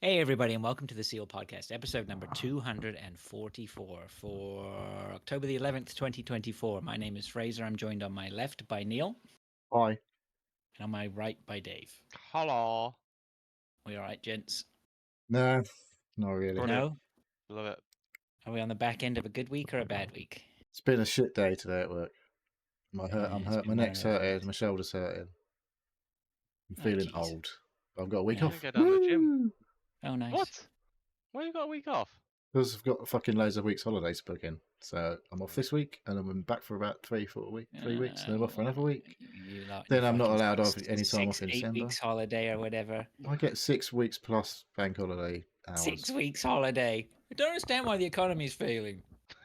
Hey, everybody, and welcome to the Seal Podcast, episode number 244 for October the 11th, 2024. My name is Fraser. I'm joined on my left by Neil, Hi. and on my right by Dave. Hello. We all right, gents? No, not really. Brilliant. No? Love it. Are we on the back end of a good week or a bad week? It's been a shit day today at work. I'm it's hurt. been My one neck's of those hurting. days. My shoulder's hurting. I'm Oh, feeling geez. old. I've got a week Yeah. off. Go down the gym. Woo! Oh, nice. What? Why you got a week off? Because I've got fucking loads of weeks holidays to book in. So I'm off this week, and I'm back for about 3 weeks, and then I'm off for another week. Then I'm not allowed off any time off in 8 December. weeks holiday or whatever. I get 6 weeks plus bank holiday hours. 6 weeks holiday. I don't understand why the economy's failing.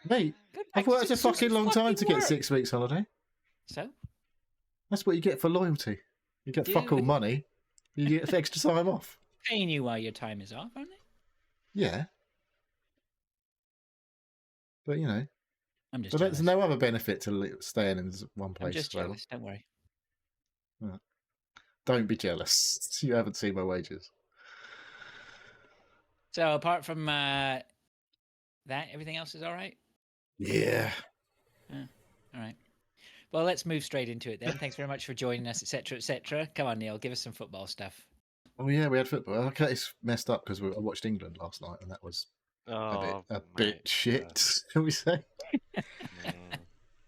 Mate, Go I've back worked to a fucking long time to get work. 6 weeks holiday. So? That's what you get for loyalty. You get fuck all money. You get extra time off. Paying you while your time is off, aren't they? Yeah. But, you know, I'm just but jealous. there's no other benefit to staying in one I'm place. just forever. jealous. Don't worry. Don't be jealous. You haven't seen my wages. So apart from that, everything else is all right? Yeah. All right. Well, let's move straight into it then. Thanks very much for joining us, etc., etc. Come on, Neil, give us some football stuff. Oh, yeah, we had football. Okay, it's messed up because I watched England last night and that was Oh, a bit shit, shall we say? Mm.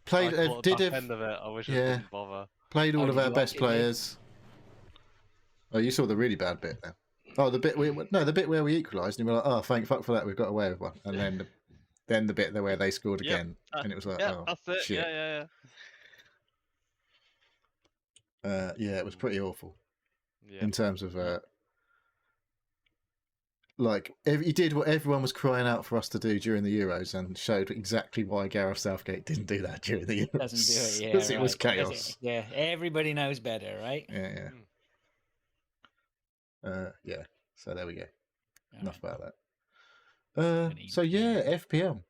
Played, I caught did the have, back end of it. I wish I yeah. didn't bother. played all Oh, of did our you best watch it, Dave? players. Oh, you saw the really bad bit then. Oh, the bit the bit where we equalised and we were like, oh, thank fuck for that, we've got away with one. And then the bit where they scored Yep. again, and it was like, Yeah, oh, that's it. shit. Yeah. Yeah, it was pretty awful Yeah. in terms of like he did what everyone was crying out for us to do during the Euros, and showed exactly why Gareth Southgate didn't do that during the Euros. Doesn't do it, yeah. Because it was right. chaos. Yeah, everybody knows better, right? Yeah. Yeah. So there we go. All Enough right. about that. So yeah, FPL.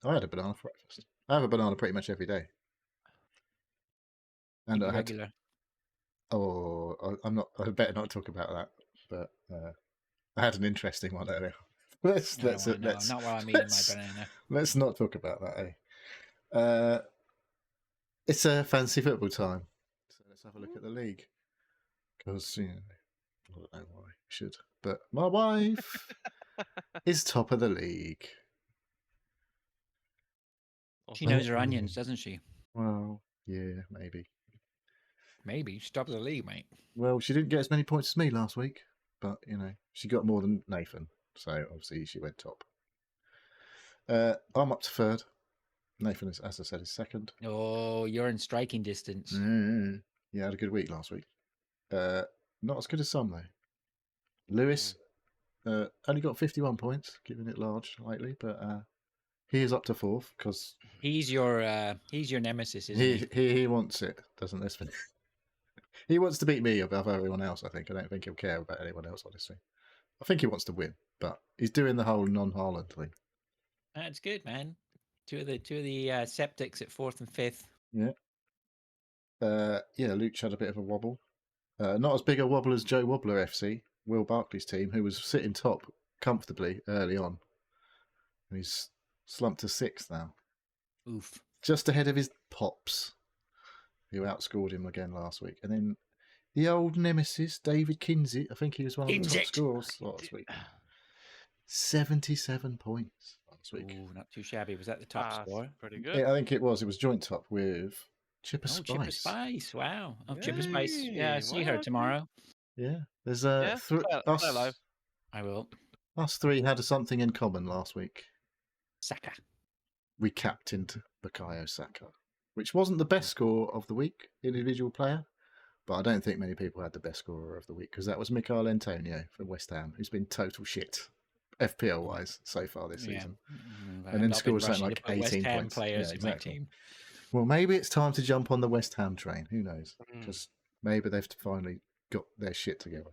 I had a banana for breakfast. I have a banana pretty much every day. And I had. Regular. I'm not. I better not talk about that. But I had an interesting one earlier. Let's not while I'm eating my banana. let's not talk about that. It's a fancy football time, so let's have a look at the league. Because I don't know why I should, but my wife is top of the league. She knows her onions, doesn't she? Well, yeah, maybe. Maybe. She's top of the league, mate. Well, she didn't get as many points as me last week, but she got more than Nathan, so obviously she went top. I'm up to third. Nathan is, as I said, is second. Oh, you're in striking distance. Yeah, I had a good week last week. Not as good as some though. Lewis only got 51 points, giving it large slightly, but he is up to fourth because He's your nemesis, isn't he? he wants it, doesn't this? He wants to beat me above everyone else. I think. I don't think he'll care about anyone else. Honestly, I think he wants to win, but he's doing the whole non-Haaland thing. That's good, man. Two of the septics at fourth and fifth. Yeah. Luch had a bit of a wobble. Not as big a wobble as Joe Wobbler FC, Will Barkley's team, who was sitting top comfortably early on. And he's slumped to sixth now. Oof. Just ahead of his Pops, who outscored him again last week. And then the old nemesis, David Kinsey, I think he was one of the top scorers last week. 77 points last week. Ooh, not too shabby. Was that the top score? Pretty good. Yeah, I think it was. It was joint top with Chipper Oh, Spice. Chipper Spice. Wow. Oh, Chipper Spice. Yay, Yeah, I'll see her well, tomorrow. Yeah. There's Yeah, say hello. I will. us three had something in common last week. Saka. We captained Bukayo Saka, which wasn't the best score of the week, individual player, but I don't think many people had the best scorer of the week because that was Mikel Antonio from West Ham, who's been total shit, FPL wise, so far this season. And then scored something like 18 West Ham points. players Yeah, in my exactly. team. Well, maybe it's time to jump on the West Ham train. Who knows? Because maybe they've finally got their shit together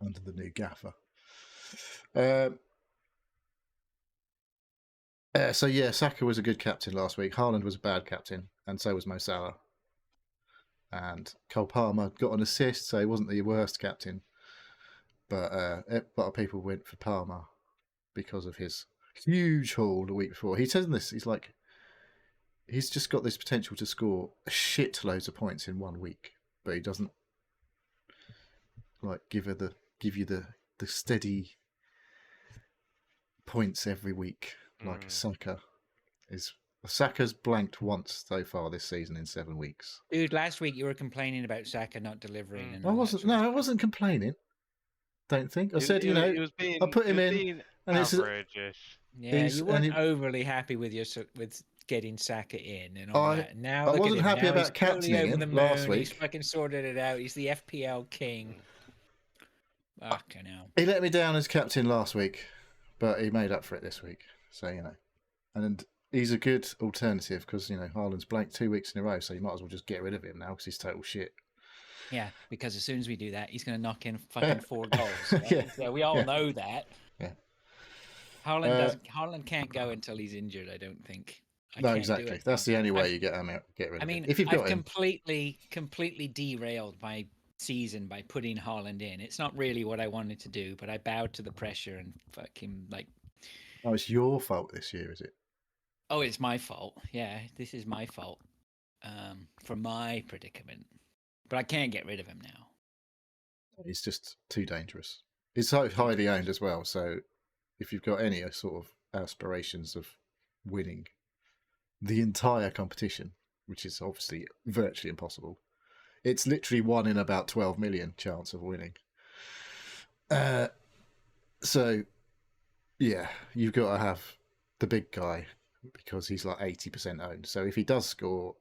under the new gaffer. Saka was a good captain last week. Haaland was a bad captain, and so was Mo Salah. And Cole Palmer got an assist, so he wasn't the worst captain. But a lot of people went for Palmer because of his huge haul the week before. He says this. He's like, he's just got this potential to score a shitloads of points in 1 week, but he doesn't like give you the steady points every week like Saka is. Saka's blanked once so far this season in 7 weeks. Dude, last week you were complaining about Saka not delivering. And I wasn't. No, I wasn't complaining. Don't think I said. I put him in, and it's yeah. You weren't overly happy with with getting Saka in and all that. Now I wasn't happy about captaining him last week. He's fucking sorted it out. He's the FPL king. Fucking hell. He let me down as captain last week, but he made up for it this week. So and he's a good alternative because Haaland's blanked 2 weeks in a row, so you might as well just get rid of him now because he's total shit. Yeah, because as soon as we do that, he's going to knock in fucking 4 goals. Right? Yeah, we all know that. Yeah. Haaland can't go until he's injured, I don't think. No, exactly. That's the only way you get rid of him. If you've got him. completely derailed my season by putting Haaland in. It's not really what I wanted to do, but I bowed to the pressure and fucking Oh, it's your fault this year, is it? Oh, it's my fault. Yeah, this is my fault for my predicament. But I can't get rid of him now. He's just too dangerous. He's so highly owned as well, so if you've got any sort of aspirations of winning the entire competition, which is obviously virtually impossible, it's literally 1 in about 12 million chance of winning. So, yeah, you've got to have the big guy because he's like 80% owned. So if he does score,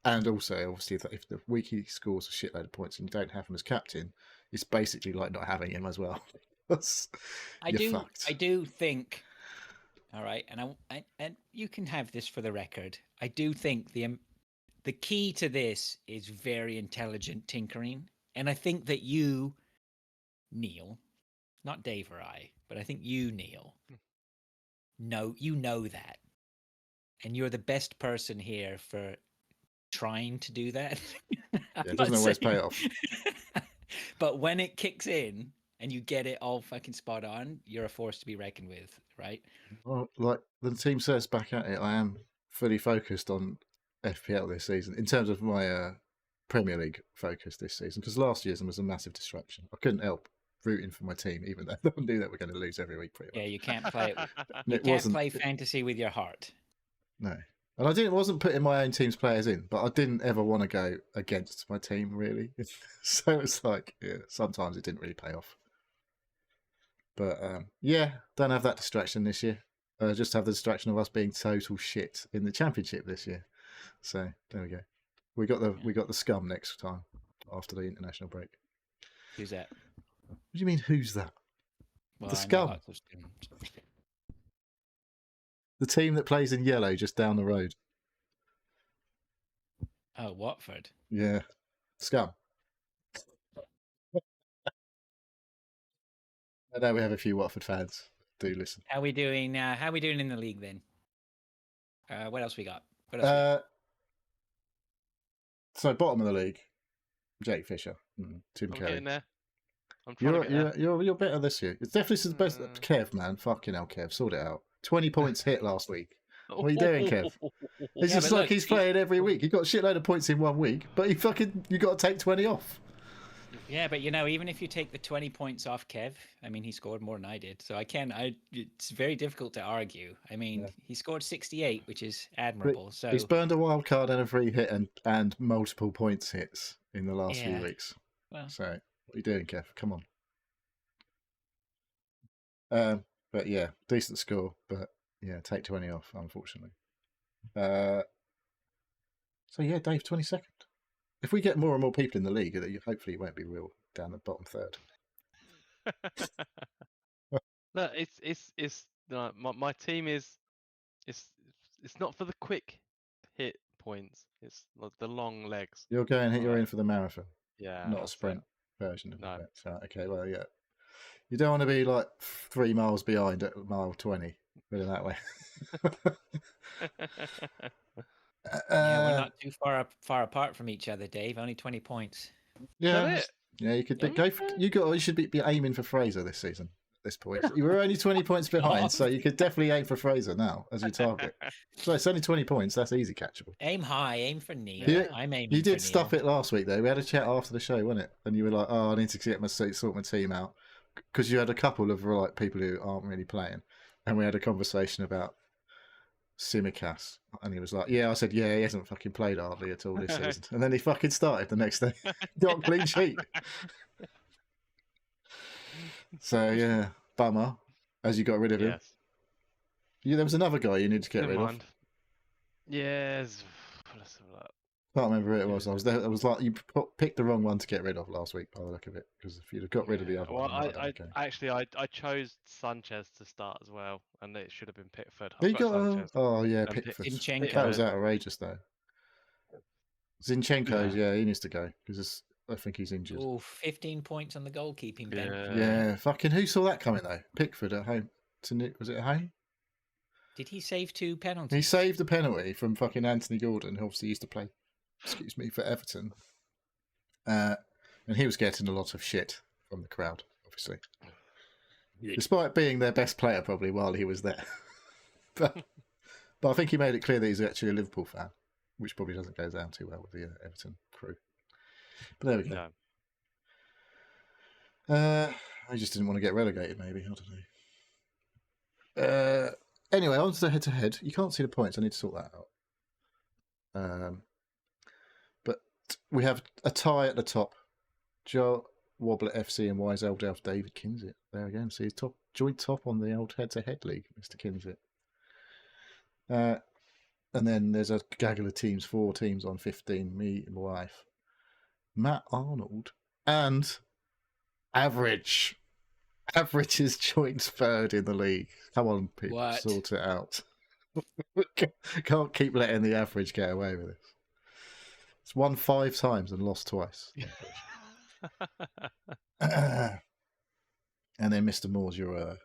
and also obviously if the week he scores a shitload of points and you don't have him as captain, it's basically like not having him as well. I do think. All right, and you can have this for the record. I do think the key to this is very intelligent tinkering, and I think that you, Neil, not Dave or I, but I think you, Neil, know that, and you're the best person here for trying to do that. It doesn't always pay off. But when it kicks in and you get it all fucking spot on, you're a force to be reckoned with, right? Well, like the team says back at it, I am fully focused on FPL this season in terms of my Premier League focus this season, because last year's was a massive distraction. I couldn't help rooting for my team, even though I knew that we're going to lose every week pretty much. Yeah, you can't play it. You can't play fantasy with your heart. No. And I wasn't putting my own team's players in, but I didn't ever want to go against my team, really. So it's like, sometimes it didn't really pay off. But don't have that distraction this year. Just have the distraction of us being total shit in the championship this year. So there we go. We got the scum next time after the international break. Who's that? What do you mean? Who's that? Well, the scum. The team that plays in yellow just down the road. Oh, Watford. Yeah, scum. I know we have a few Watford fans. Do listen. How we doing? How we doing in the league then? What else we got? So bottom of the league, Jake Fisher, Tim Kelly. Getting there. I'm trying to get there. You're better this year. It's definitely the best. Kev, man, fucking hell, Kev, sort it out. 20 points hit last week. What are you doing, Kev? It's just like he's playing every week. He got a shitload of points in 1 week, but you got to take 20 off. Yeah, but even if you take the 20 points off Kev, I mean, he scored more than I did, so it's very difficult to argue. I mean, he scored 68, which is admirable. So he's burned a wild card and a free hit and multiple points hits in the last few weeks. Well, so what are you doing, Kev? Come on. But yeah, decent score, but yeah, take 20 off, unfortunately. So yeah, Dave, 22nd. If we get more and more people in the league, hopefully it won't be real down the bottom third. No, my team is it's not for the quick hit points. It's the long legs. You're in for the marathon. Yeah, not a sprint version of it. So, okay, well, yeah. You don't want to be like 3 miles behind at mile 20. Put it that way. we're not too far apart from each other, Dave. Only 20 points. Yeah, Yeah, you could Yeah. go. You should be aiming for Fraser this season. At this point, you were only 20 points behind, so you could definitely aim for Fraser now as your target. So it's only 20 points. That's easy catchable. Aim high, aim for Neil. Yeah. I'm aiming You for did stuff Neil. it last week though. We had a chat after the show, wasn't it? And you were like, "Oh, I need to sort my team out," because you had a couple of like people who aren't really playing, and we had a conversation about Simicast, and he was like, "Yeah," I said, "Yeah, he hasn't fucking played hardly at all this season," and then he fucking started the next day, got a clean sheet. So yeah, bummer. As you got rid of him, Yes. there was another guy you need to get Never rid mind. Yes. Let's have a look. of. Can't remember who it Who was. is I was there. I was like, you picked the wrong one to get rid of last week by the look of it. Because if you'd have got rid of the Yeah, other well, one, it might have done okay. actually I chose Sanchez to start as well, and it should have been Pickford. He I've got got Sanchez. oh yeah, And Pickford. Zinchenko. That was outrageous though. Zinchenko, Yeah. yeah, he needs to go because I think he's injured. Oh, 15 points on the goalkeeping bench. Yeah, fucking who saw that coming though? Pickford at home. Was it at home? Did he save 2 penalties? He saved a penalty from fucking Anthony Gordon, who obviously used to play, for Everton. And he was getting a lot of shit from the crowd, obviously. Despite being their best player probably while he was there. but I think he made it clear that he's actually a Liverpool fan, which probably doesn't go down too well with the Everton crew. But there we go. No. I just didn't want to get relegated, maybe. I don't know. Anyway, on to the head-to-head. You can't see the points. I need to sort that out. But we have a tie at the top. Joe Wobbler FC and Wiseeld Delf David Kinsit. There again. So he's joint top on the old head-to-head league, Mr. Kinsit. And then there's a gaggle of teams, 4 teams on 15, me and my wife. Matt Arnold and Average. Average is joint third in the league. Come on, people, What? sort it out. Can't keep letting the average get away with this. It's won 5 times and lost twice. And then Mr. Moore's your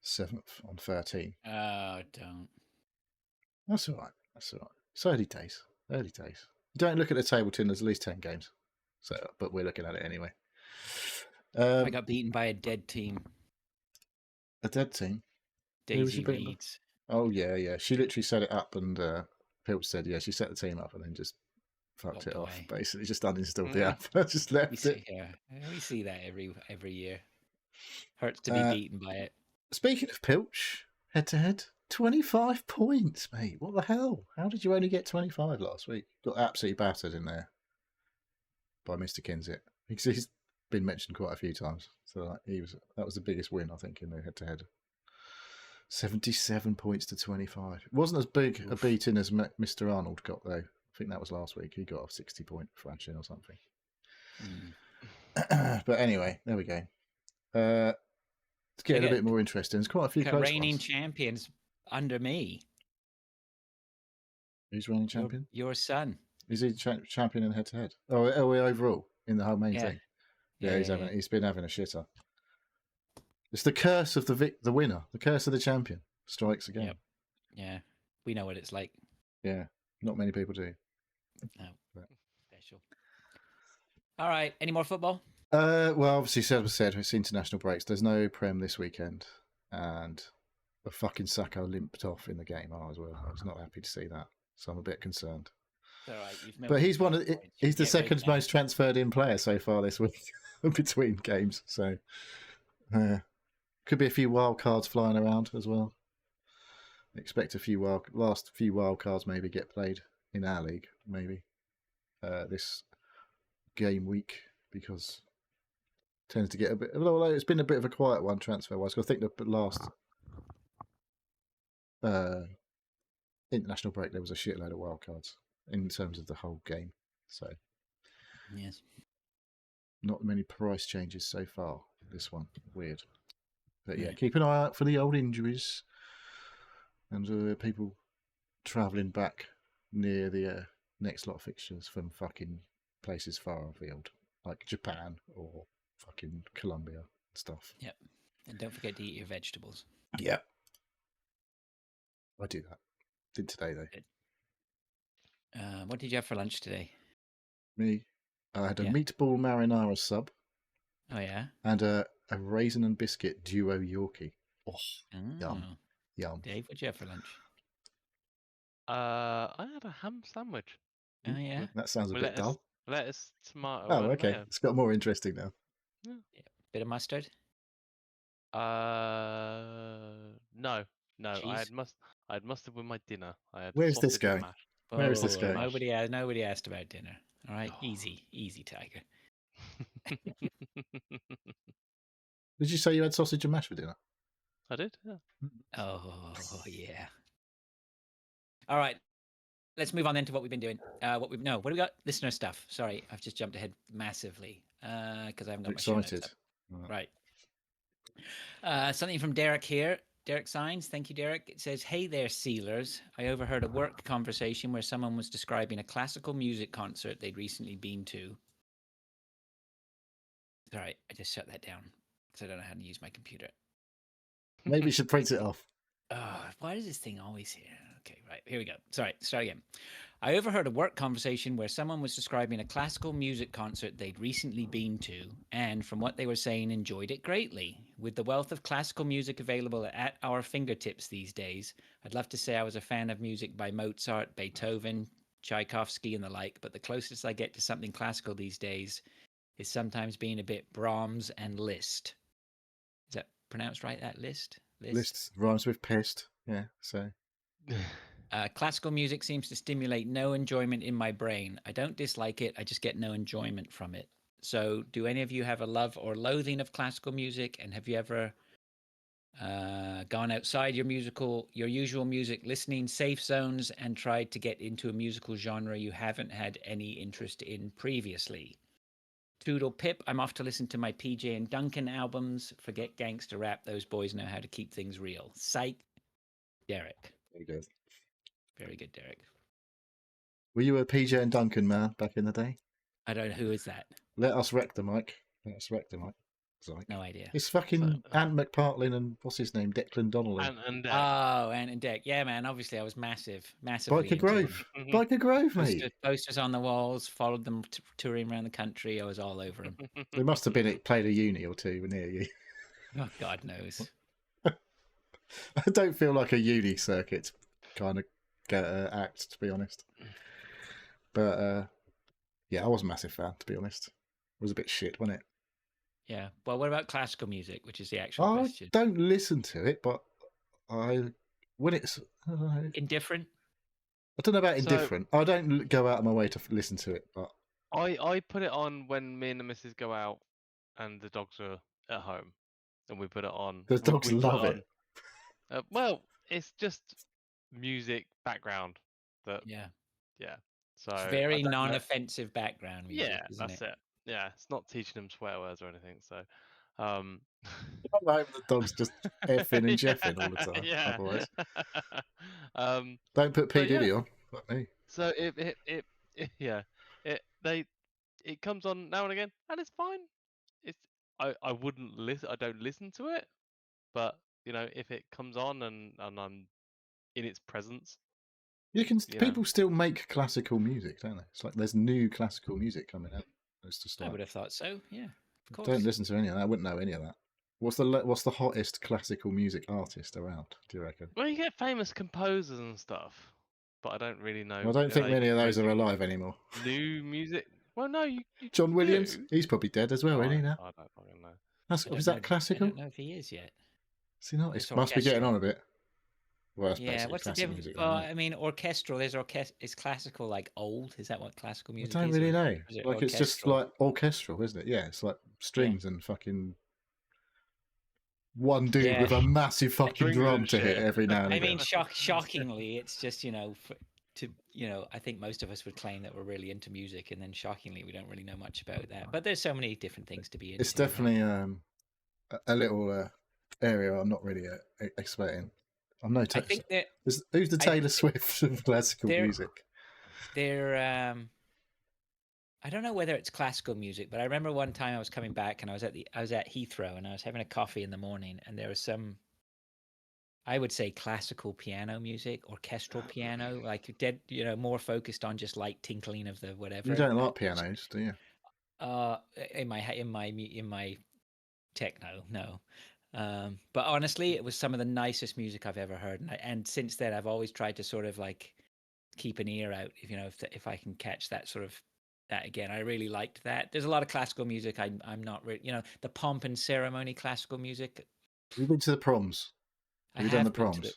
7th on 13. Oh, don't. That's all right. That's all right. It's early days. Early days. Don't look at the table till there's at least 10 games. So, but we're looking at it anyway. I got beaten by a dead team. A dead team. Who was Daisy you beaten by? Reeds. Oh yeah. She literally set it up, and Pilch said, yeah, she set the team up and then just fucked Walked it off. away. Basically, just uninstalled the app. Just left We it. see that every year. Hurts to be beaten by it. Speaking of Pilch, head to head, 25 points, mate. What the hell? How did you only get 25 last week? Got absolutely battered in there by Mr. Kinsit. Because he's been mentioned quite a few times. So like, that was the biggest win, I think, in the head to head. 77 points to 25. It wasn't as big a beating as Mr. Arnold got, though. I think that was last week. He got a 60-point thrashing or something. But anyway, there we go. It's getting a bit more interesting. There's quite a few close reigning ones. champions under me. Who's reigning champion? Your son. Is he champion in head-to-head? Oh, overall in the whole main thing. Yeah, he's been having a shitter. It's the curse of the winner. The curse of the champion strikes again. Yep. Yeah, we know what it's like. Yeah, not many people do. No, special. All right, any more football? Well, obviously, as I said, it's international breaks. There's no Prem this weekend, and the fucking Saka limped off in the game. I was not happy to see that, so I'm a bit concerned. All right, but he's he's the second most transferred in player so far this week between games. So could be a few wild cards flying around as well. Expect last few wild cards maybe get played in our league maybe this game week, because it tends to get a bit. Although it's been a bit of a quiet one transfer wise. I think the last international break there was a shitload of wild cards in terms of the whole game. So yes, not many price changes so far. This one weird, but yeah, keep an eye out for the old injuries and people travelling back near the next lot of fixtures from fucking places far afield, like Japan or fucking Colombia and stuff. Yep, and don't forget to eat your vegetables. Yep, I do that. Did today though. What did you have for lunch today? Me, I had a meatball marinara sub Oh yeah. and a raisin and biscuit duo Yorkie. Oh, yum, Oh. yum. Dave, what'd you have for lunch? I had a ham sandwich. Oh yeah. That sounds a With bit dull. lettuce, tomato, Oh, and okay. mayo. It's got more interesting now. Bit of mustard. No. I Cheese? had mustard with my dinner. I had Where's this sausage and going? mash. Where is this Oh, going? nobody asked about dinner. All right, easy, Tiger. Did you say you had sausage and mash for dinner? I did, yeah. Oh yeah. All right, let's move on then to what we've been doing. What do we got? Listener stuff. Sorry, I've just jumped ahead massively because I haven't got my show notes Excited. up. Right. Something from Derek here. Derek Signs. Thank you, Derek. It says, "Hey there, Sealers. I overheard a work conversation where someone was describing a classical music concert they'd recently been to." Sorry, I just shut that down because I don't know how to use my computer. Maybe you should print it off. Why does this thing always here? Okay, right. Here we go. Sorry, start again. I overheard a work conversation where someone was describing a classical music concert they'd recently been to, and from what they were saying, enjoyed it greatly. With the wealth of classical music available at our fingertips these days, I'd love to say I was a fan of music by Mozart, Beethoven, Tchaikovsky, and the like, but the closest I get to something classical these days is sometimes being a bit Brahms and Liszt. Is that pronounced right, that Liszt? Lists rhymes with pissed. Yeah, so. Classical music seems to stimulate no enjoyment in my brain. I don't dislike it, I just get no enjoyment from it. So, do any of you have a love or loathing of classical music? And have you ever gone outside your usual music listening safe zones and tried to get into a musical genre you haven't had any interest in previously? Toodle Pip, I'm off to listen to my PJ and Duncan albums. Forget gangster rap. Those boys know how to keep things real. Psych. Derek. Very good. Very good, Derek. Were you a PJ and Duncan man back in the day? I don't know who is that. Let us wreck the mic. Let us wreck the mic. Sorry. No idea. It's fucking Ant McPartlin and what's his name? Declan Donnelly. and Oh, Ant and Dec. Yeah, man. Obviously, I was massively. Biker Grove. Biker Grove, mate. Posters on the walls. Followed them touring around the country. I was all over them. It must have been it played a uni or two near you. Oh, God knows. I don't feel like a uni circuit kind of act, to be honest. But yeah, I was a massive fan, to be honest. It was a bit shit, wasn't it? Yeah. Well, what about classical music, which is the actual I question? don't listen to it, but when it's Indifferent. I don't know about So- indifferent. I don't go out of my way to listen to it, but I put it on when me and the missus go out and the dogs are at home, and we put it on. the we- dogs we put love on- it. Well, it's just music background that Yeah. So It's I very don't know. non-offensive background music. Yeah, isn't that's it. Yeah, it's not teaching them swear words or anything. So, I'm home, the dog's just effing and jeffing all the time. Yeah. Otherwise, um. don't put P So, yeah. Diddy on. Fuck me. So it comes on now and again, and it's fine. I wouldn't listen. I don't listen to it, but if it comes on and I'm in its presence, You can. You know. People still make classical music, don't they? It's like there's new classical music coming out. It's just I like, would have thought so. Yeah, of course. don't listen to any of that. I wouldn't know any of that. What's the hottest classical music artist around? Do you reckon? well, you get famous composers and stuff, but I don't really know. I don't if think they many of those are composing alive anymore. New music. Well, no, you John Williams, do. he's probably dead as well, isn't he now? I don't fucking know. That's, I don't is know- that classical? I don't know if he is yet. Is he not? It's It must be getting orchestral. on a bit. Well, that's Yeah, basically what's the classical difference? music. Well, isn't it? I mean, orchestral. Is classical like old? Is that what classical I music don't is? really or know. is it Like it's just orchestral? like orchestral, isn't it? Yeah, it's like strings and fucking one dude Yeah. with a massive fucking Strings drum and to hit shit. every now and I again. mean, shockingly, it's just I think most of us would claim that we're really into music, and then shockingly, we don't really know much about that. But there's so many different things to be into. It's right? definitely a little area I'm not really expert in. I'm no. I think that Who's the Taylor Swift of classical There- music? they're. I don't know whether it's classical music, but I remember one time I was coming back and I was at Heathrow and I was having a coffee in the morning and there was some, I would say, classical piano music, orchestral piano, like more focused on just light tinkling of the whatever. You don't like pianos, do you? In my techno, no. But honestly, it was some of the nicest music I've ever heard, and since then I've always tried to sort of like keep an ear out, if I can catch that sort of that again. I really liked that. There's a lot of classical music. I'm not really, the pomp and ceremony classical music. Have you been to the proms? Have you done the been to proms?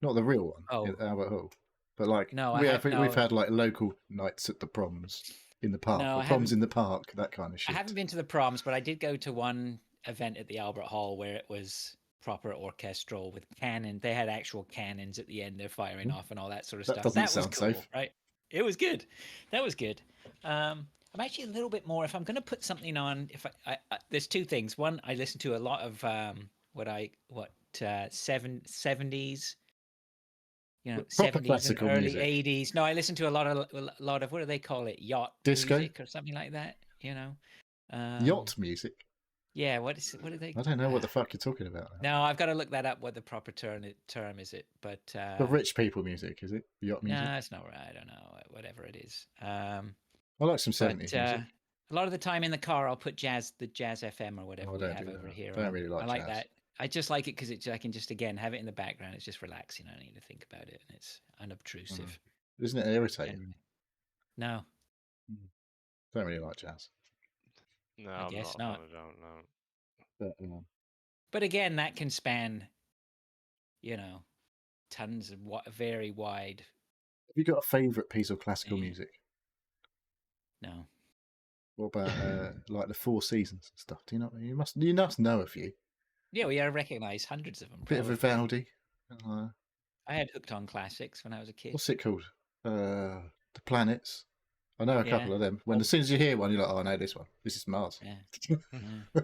Not the real one Oh. at Albert Hall, but like No, we've had like local nights at the proms in the park, No, or I proms haven't- in the park, that kind of I shit. haven't been to the proms, but I did go to one event at the Albert Hall where it was proper orchestral with cannon. They had actual cannons at the end. They're firing off and all that sort of That stuff. doesn't That was sound cool, safe. right? It was good. That was good. I'm actually a little bit more. If I'm going to put something on, if I there's two things. One, I listen to a lot of 70s. Proper 70s classical and early music. 80s. No, I listen to a lot of what do they call it? Yacht Disco? music or something like that. Yacht music. Yeah, what do they? I don't know what the fuck you're talking about. No, I've got to look that up. What the proper term is it? But The rich people music, is it? Yacht music. no, it's not right. I don't know. Whatever it is. I like some 70s music. A lot of the time in the car, I'll put the Jazz FM or whatever Oh, I we don't have do over that. here. Don't really like I like jazz. that. I just like it because I can just again have it in the background. It's just relaxing. I don't need to think about it, and it's unobtrusive. Isn't it irritating? Anyway. No, Don't really like jazz. No, I I'm guess not. not. I don't know. But again, that can span, tons of very wide. Have you got a favourite piece of classical Yeah. music? No. What about like the Four Seasons and stuff? Do you know? You must know a few. Yeah, I recognise hundreds of them. A bit of probably. Vivaldi. I had Hooked on Classics when I was a kid. What's it called? The Planets. I know a couple Yeah. of them. As soon as you hear one, you're like, "Oh, I know this one. This is Mars." Yeah.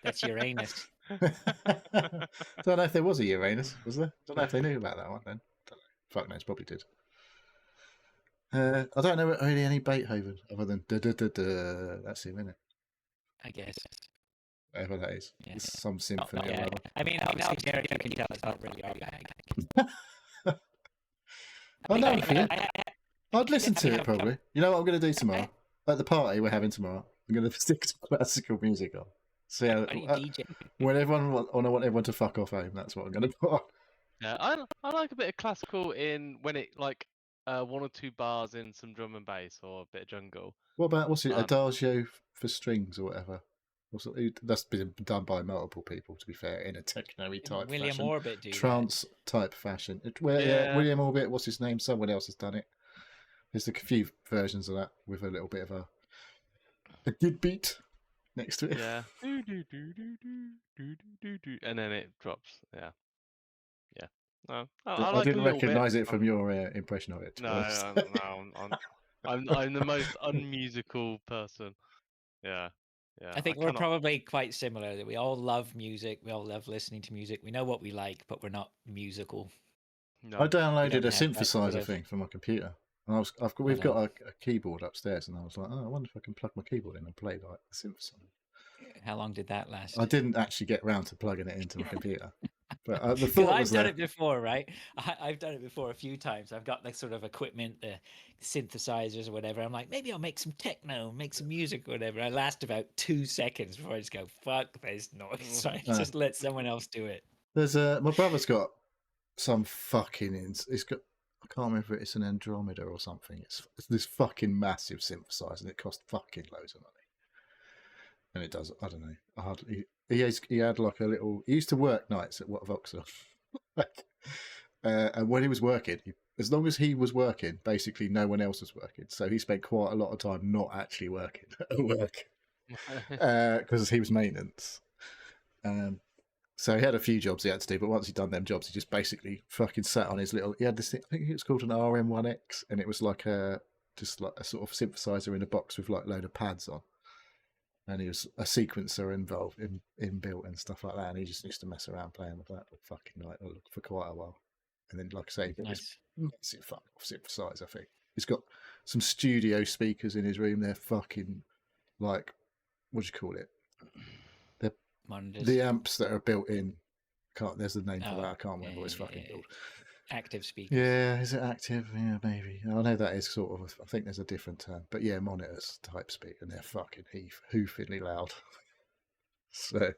That's Uranus. Don't know if there was a Uranus. Was there? Don't know if they knew about that one then. Don't know. Fuck knows. Probably did. I don't know really any Beethoven other than da da da da. That's him, isn't it? I guess. Whatever that is. Yeah. It's some symphony. Yeah. or other. I mean, obviously, Jerry, you can tell it's not really our bag. I know a few. I I'd listen to have it a probably. You know what I'm going to do tomorrow? At the party we're having tomorrow, I'm going to stick some classical music on. See how, DJ. when I want everyone to fuck off home, that's what I'm going to put on. Yeah, I like a bit of classical when it like one or two bars in some drum and bass or a bit of jungle. What about, what's it, Um, Adagio for strings or whatever? That's been done by multiple people, to be fair, in a techno-y type William fashion. Orbit do Trance type fashion. Yeah. William Orbit, what's his name? Someone else has done it. There's a few versions of that with a little bit of a good beat next to it. Yeah. Do, do, do, do, do, do, do, do, and then it drops. Yeah. Yeah. No, I I like a didn't little bit. recognise it from your impression of it. to be No, honest. I'm the most unmusical person. Yeah. Yeah. I think we're probably quite similar. That we all love music. We all love listening to music. We know what we like, but we're not musical. No. I downloaded don't a have that sort synthesizer of- thing for my computer, and we've got a keyboard upstairs, and I was like, oh, I wonder if I can plug my keyboard in and play like the synthesizer. How long did that last? I didn't actually get round to plugging it into my computer, but the 'Cause thought I've was done there. it before, right? I've done it before a few times. I've got the sort of equipment, the synthesizers or whatever. I'm like, maybe I'll make some techno, make some music or whatever. I last about 2 seconds before I just go, fuck this noise. So I just let someone else do it. There's my brother's got some fucking it's got, I can't remember if it's an Andromeda or something. It's this fucking massive synthesizer, and it cost fucking loads of money. And it does, I don't know. He had like a little. He used to work nights at Vauxhall, and when he was working, as long as he was working, basically no one else was working. So he spent quite a lot of time not actually working at work because he was maintenance. So he had a few jobs he had to do, but once he'd done them jobs, he just basically fucking sat on his little. He had this thing. I think it was called an RM1X, and it was like just like a sort of synthesizer in a box with like a load of pads on. And he was a sequencer involved, inbuilt and stuff like that. And he just used to mess around playing with that fucking night for quite a while. And then, like I say, this massive fucking synthesizer thing. He's got some studio speakers in his room. They're fucking like, what do you call it? Monitors. The amps that are built in. There's the name for Oh, that. I can't remember yeah, what it's yeah, fucking yeah. called. active speakers. Yeah, is it active? Yeah, maybe. I know that is sort of. I think there's a different term, but yeah, monitors type speaker, and they're fucking hoofingly loud. So,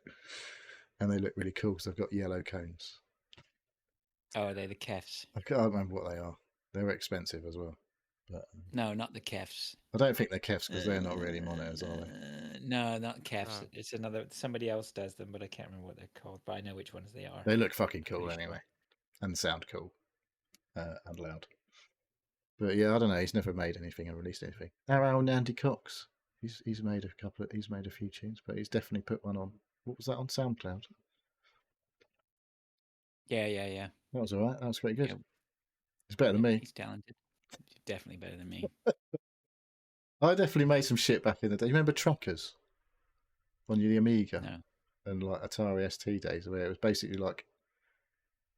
and they look really cool because they've got yellow cones. Oh, are they the Kefs? I can't remember what they are. They're expensive as well, but No, not the Kefs. I don't think they're Kefs because they're not really monitors, are they? No, not Kefs. Oh. It's another. Somebody else does them, but I can't remember what they're called. But I know which ones they are. They look fucking cool Pretty sure. anyway, and sound cool, and loud. But yeah, I don't know. He's never made anything and released anything. Our old Andy Cox. He's made a few tunes, but he's definitely put one on. What was that on SoundCloud? Yeah. That was all right. That was pretty good. Yeah. He's better than me. He's talented. He's definitely better than me. I definitely made some shit back in the day. You remember Trackers on the Amiga No. and like Atari ST days, where it was basically like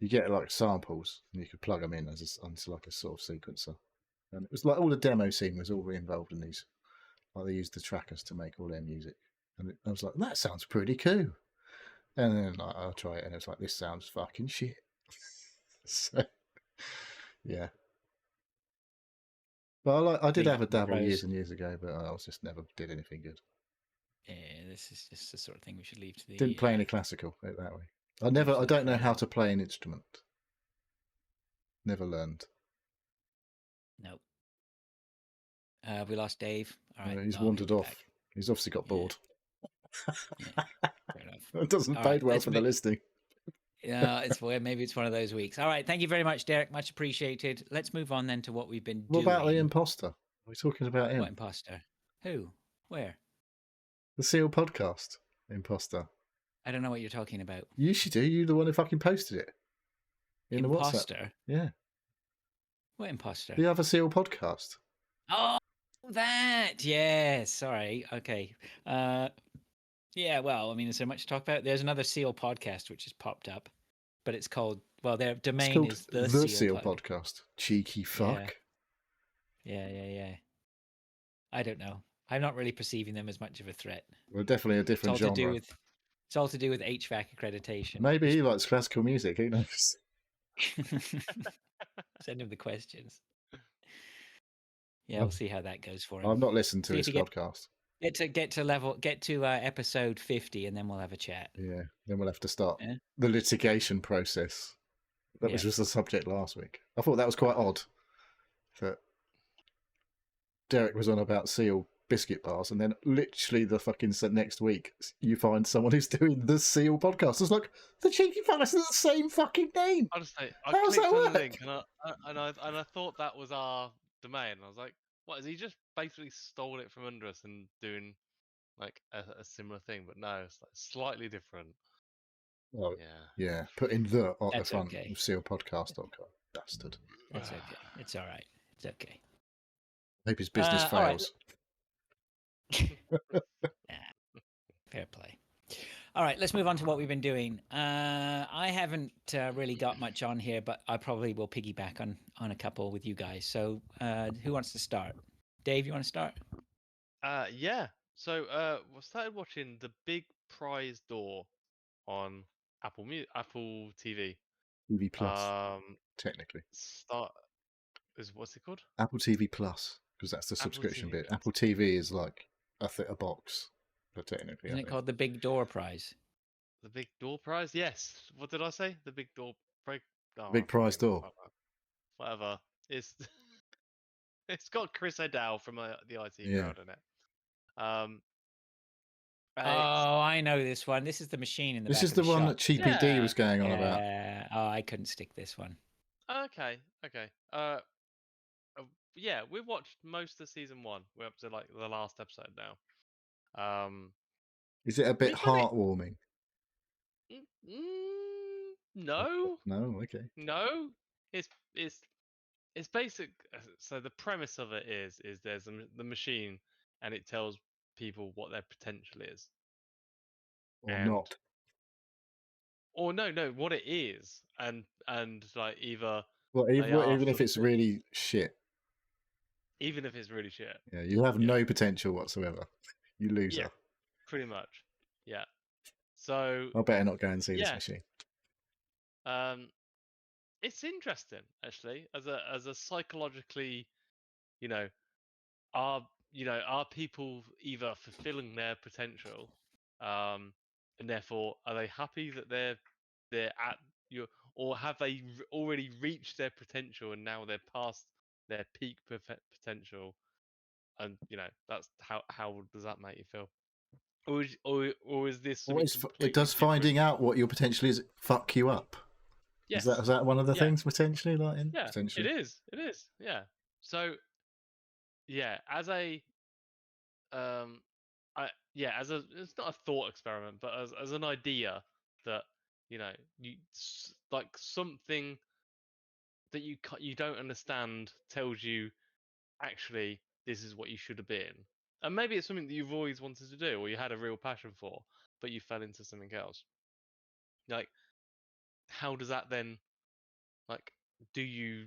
you get like samples and you could plug them in onto like a sort of sequencer, and it was like all the demo scene was all involved in these. Like they used the Trackers to make all their music, and I was like, that sounds pretty cool. And then like, I'll try it, and it's like, this sounds fucking shit. So, yeah. But I did have a dabble years and years ago, but I was just never did anything good. Yeah, this is just the sort of thing we should leave to the. Didn't play any classical, put it that way. I don't know how to play an instrument. Never learned. No. We lost Dave. All right. He's no, wandered he'll be off. back. He's obviously got bored. Yeah, fair enough. It doesn't All bode right, well let's for the listening. Yeah, maybe it's one of those weeks. All right, thank you very much, Derek. Much appreciated. Let's move on then to what we've been What doing. about the imposter? Are we talking about him? What imposter? Who? Where? The Seal podcast imposter. I don't know what you're talking about. You should do. You're the one who fucking posted it. In the WhatsApp. Imposter? Yeah. What imposter? The other Seal podcast. Oh, that. Yeah, sorry. Okay. Yeah, well, I mean, is there much to talk about? There's another Seal podcast which has popped up, but it's called, well, their It's domain called is the Seal podcast. Cheeky fuck. Yeah. I don't know. I'm not really perceiving them as much of a threat. Well, definitely a It's different all genre. it's all to do with HVAC accreditation. Maybe he likes classical music. Who knows? Send him the questions. Yeah, we'll see how that goes for him. I've not listened to See his if you podcast. Get to episode 50, and then we'll have a chat. Yeah, then we'll have to start Yeah. the litigation process. That was just the subject last week. I thought that was quite odd that Derek was on about Seal biscuit bars, and then literally the fucking next week you find someone who's doing the Seal podcast. It's like, the cheeky fuck, is the same fucking name. Honestly, How I does clicked that on work? the link and I thought that was our domain. I was like, what, has he just basically stole it from under us and doing like a similar thing? But no, it's like slightly different. Oh, Yeah. yeah, putting the at the That's front okay. of sealpodcast.com. Bastard. It's okay. It's all right. It's okay. Hope his business all right. fails. Fair play. All right, let's move on to what we've been doing. I haven't really got much on here, but I probably will piggyback on a couple with you guys. So, who wants to start? Dave, you want to start? Yeah. So we started watching The Big Prize Door on Apple TV. TV Plus, technically. What's it called? Apple TV Plus, because that's the Apple subscription TV bit. Plus. Apple TV is like a box, but technically. Isn't it called the Big Door Prize? The Big Door Prize? Yes. What did I say? The Big Door Prize. Oh, Big I Prize forget. Door. Whatever. It's it's got Chris O'Dowd from the IT Yeah. crowd in it. Oh, I know this one. This is the machine in the This back is of the the one shop. that Cheapy D was going on about. Oh, I couldn't stick this one. Okay. Yeah, we watched most of season 1. We're up to like the last episode now. Is it a bit we found it- heartwarming? No. No, okay. No, it's basic. So the premise of it is there's the machine, and it tells people what their potential is, Or And- not. or no, what it is, and like either Well, they even are if it's really shit, even if it's really shit, yeah, you have no potential whatsoever. You loser. Yeah. pretty much, yeah. So I better not go and see this Yeah. machine. it's interesting actually as a psychologically, you know, are people either fulfilling their potential, and therefore are they happy that they're at your, or have they already reached their potential and now they're past their peak potential, and that's how does that make you feel, or is this something completely it does different? finding out what your potential is fuck you up. Yes. Is that one of the Yeah. things potentially? Yeah, Potentially? it is. Yeah. So, yeah, as a it's not a thought experiment, but as an idea that like something that you don't understand tells you actually this is what you should have been, and maybe it's something that you've always wanted to do or you had a real passion for, but you fell into something else. Like, how does that then, like, do you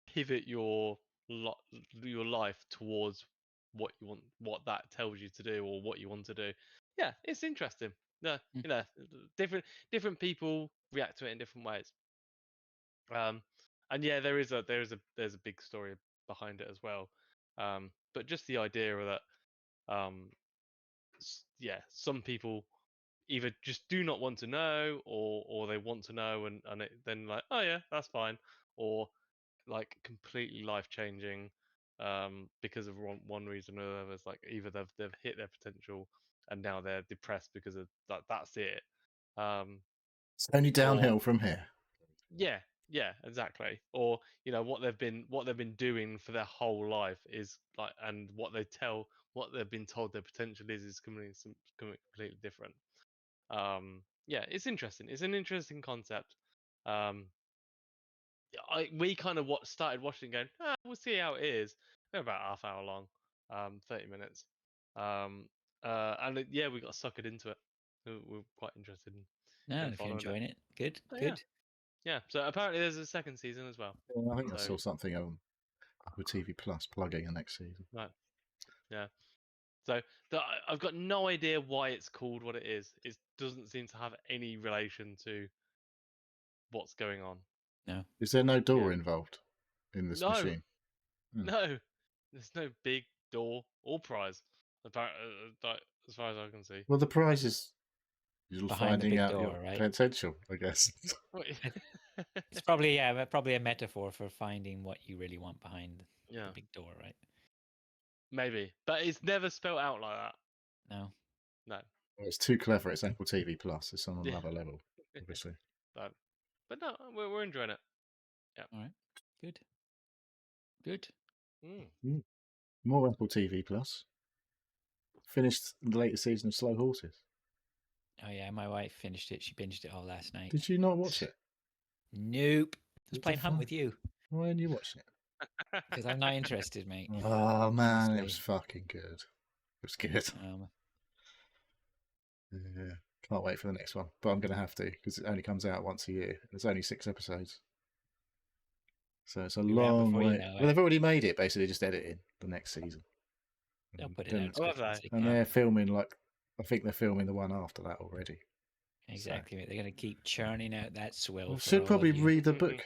pivot your life towards what you want, what that tells you to do, or what you want to do? Yeah, it's interesting. Yeah, different people react to it in different ways. And yeah, there's a big story behind it as well. But just the idea that some people either just do not want to know, or they want to know, and then like, oh yeah, that's fine, or like completely life changing, because of one reason or another. It's like either they've hit their potential and now they're depressed because of that. That's it. It's only downhill from here. Yeah, exactly. Or what they've been doing for their whole life is like, and what they've been told their potential is something completely different. Yeah, it's interesting. It's an interesting concept. We kind of started watching, going, we'll see how it is. They're about half hour long, 30 minutes, and we got suckered into it. We're quite interested in No, if you're following enjoying it, good, Oh, good. Yeah. So apparently there's a second season as well. I think I So- saw something with TV Plus plugging the next season. Right. Yeah. So I've got no idea why it's called what it is. It doesn't seem to have any relation to what's going on. No. Is there no door Yeah. involved in this No. machine? No, there's no big door or prize. As far as I can see. Well, the prize is you're Behind the finding big out door, your right? potential, I guess. It's probably probably a metaphor for finding what you really want behind Yeah, the big door, right? maybe, but it's never spelled out like that. No. Well, it's too clever. It's Apple TV Plus. It's on Yeah. another level, obviously. But no, we're enjoying it. Yeah. All right. Good. Good. More Apple TV Plus. Finished the latest season of Slow Horses. Oh yeah, my wife finished it. She binged it all last night. Did you not watch it? Nope. I was What the playing Hunt fuck? with you Why didn't you watch it? because I'm not interested, mate. Oh man, it Honestly. was fucking good. It was good. Yeah, can't wait for the next one, but I'm going to have to because it only comes out once a year. There's only 6 episodes, so it's a Be around long before you way. know Well, it. they've already made it. Basically, just editing the next season. They'll And put it then- out. as quick as they and can. they're filming I think they're filming the one after that already. Exactly. Mate. They're going to keep churning out that swill. I for should all probably of you. read the book.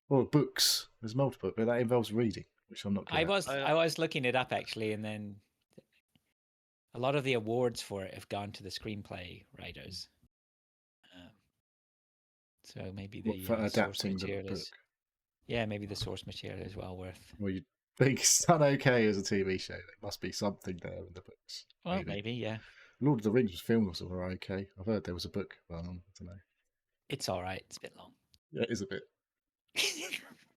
Well, books. There's multiple, but that involves reading, which I'm not good at. I was looking it up actually, and then a lot of the awards for it have gone to the screenplay writers. So maybe the For source adapting the material book. Yeah, maybe the source material is well worth. Well, you think it's done okay as a TV show. There must be something there in the books. Well, maybe, yeah. Lord of the Rings was filmed were okay. I've heard there was a book. Well, I don't know. It's all right. It's a bit long. Yeah, it is a bit.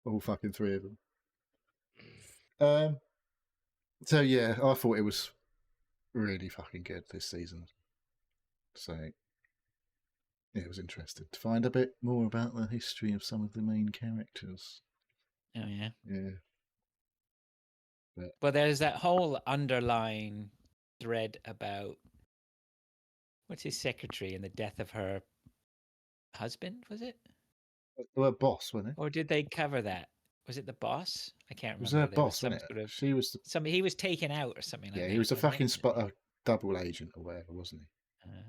All fucking 3 of them. So yeah, I thought it was really fucking good this season. So yeah, it was interesting to find a bit more about the history of some of the main characters. Oh yeah. Yeah. But there's that whole underlying thread about what's his secretary and the death of her husband, was it? Her boss, wasn't it? Or did they cover that? Was it the boss? I can't remember. It was her There boss, some wasn't it? sort of She was the... he was taken out or something like that. Yeah, he was a wasn't fucking it? double agent or whatever, wasn't he?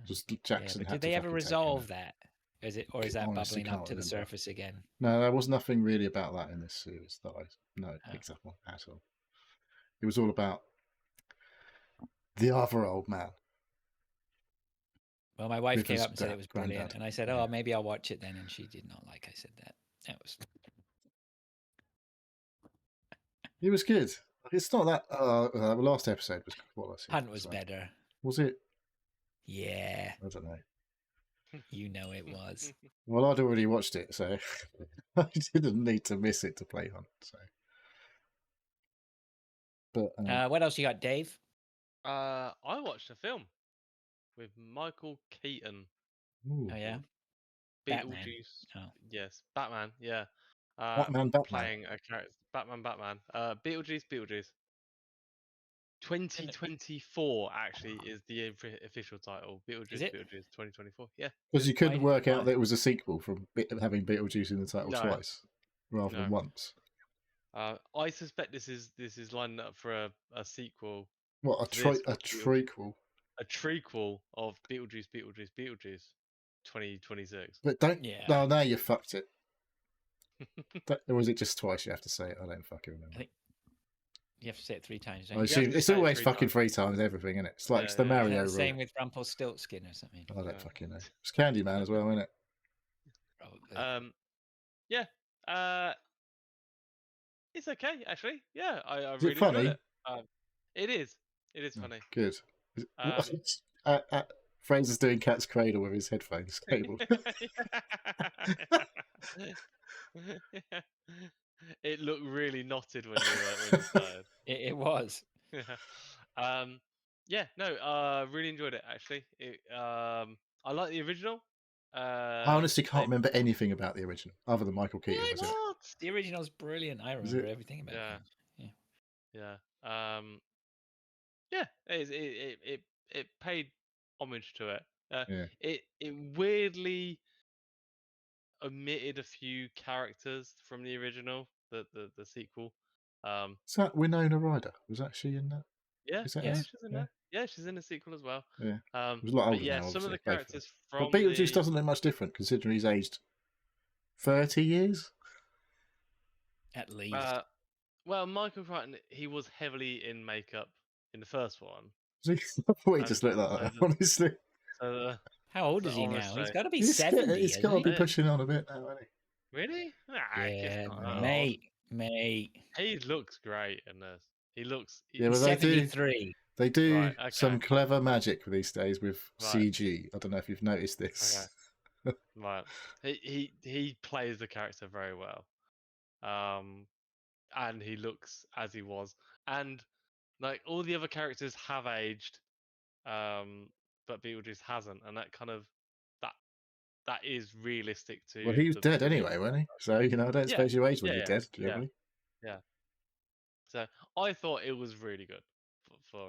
Just Jackson. But had did to they ever fucking take him resolve out. that? Is it, or is that honestly bubbling up can't to the remember. surface again? No, there was nothing really about that in this series that I Oh. picked up on at all. It was all about the other old man. Well, my wife With came his up and said it was brilliant, granddad. and I said, Yeah. "Oh, maybe I'll watch it then." And she did not like I said that. That was It was good. It's not that. The last episode was quality. Hunt was so- better. Was it? Yeah, I don't know. you know it was. Well, I'd already watched it, so I didn't need to miss it to play Hunt. So, but What else you got, Dave? I watched a film with Michael Keaton. ooh, Oh yeah, Batman. Beetlejuice. Oh. Yes, Batman. Yeah. Batman. Playing a character. Batman. Beetlejuice. 2024 actually is the official title. Is it? Beetlejuice 2024. Yeah. Because you couldn't did- work out why? that it was a sequel from having Beetlejuice in the title No. twice rather than No. once. I suspect this is lined up for a sequel, What a to this a with Beetlejuice. trequel? a trequel of Beetlejuice 2026. But don't. Yeah. No, now you fucked it. Or was it just twice? You have to say it. I don't fucking remember. I think you have to say it 3 times. I Don't you? assume to it's say it always 3 fucking times. 3 times everything, isn't it? It's like Yeah, it's the yeah, Mario Yeah, rule. same with Rumpelstiltskin or something. I don't Yeah. fucking know. It's Candyman as well, isn't it? Probably. Yeah. It's okay actually. Yeah, I Is really it funny? enjoyed it. It is. It is funny. Good. Um, Fraser's doing Cat's Cradle with his headphones cable. It looked really knotted when you started. It was. Really enjoyed it actually. I like the original. I honestly can't remember anything about the original other than Michael Keaton. Was it? What? The original's brilliant. I Is remember it? everything about Yeah. it. Yeah. It paid homage to it. Yeah. It weirdly omitted a few characters from the original, the sequel. Is that Winona Ryder? Was that she in that? Yeah, Is that yeah, her? she's in Yeah. there. Yeah, she's in the sequel as well. Yeah. It It was a lot older but yeah, now, some of obviously, the both of them. characters from But Beetlejuice the... doesn't look much different considering he's aged 30 years. At least. Well, Michael Crichton, he was heavily in makeup in the first one. I thought he And just looked like that, so honestly. So, How old so is he now? He's honestly- got to be He's 70. He's hasn't got to he? be Yeah. pushing on a bit now, hasn't he? really? Nah, he's Yeah, not that old. mate. He looks great in this. He looks... Yeah, He's but they do- 73. They do Right, okay. some clever magic these days with Right. CG. I don't know if you've noticed this. Right. He plays the character very well. And he looks as he was. And like all the other characters have aged, but Beetlejuice hasn't, and that kind of that is realistic to Well, he was the dead movie. anyway, wasn't he? So, I don't Yeah, suppose you age when yeah, you're yeah, dead, generally. So I thought it was really good for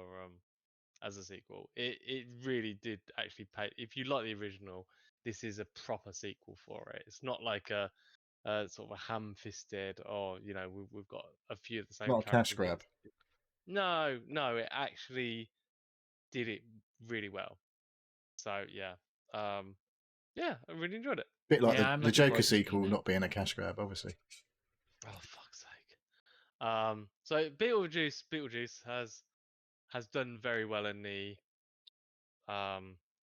as a sequel. It really did actually pay. If you like the original, this is a proper sequel for it. It's not like a sort of a ham-fisted, or we've got a few of the same. Not a cash characters. grab. No, it actually did it really well. So yeah, I really enjoyed it. Bit like Yeah, I'm the looking Joker forward to seeing sequel that. not being a cash grab, obviously. Oh fuck's sake. So Beetlejuice has done very well in the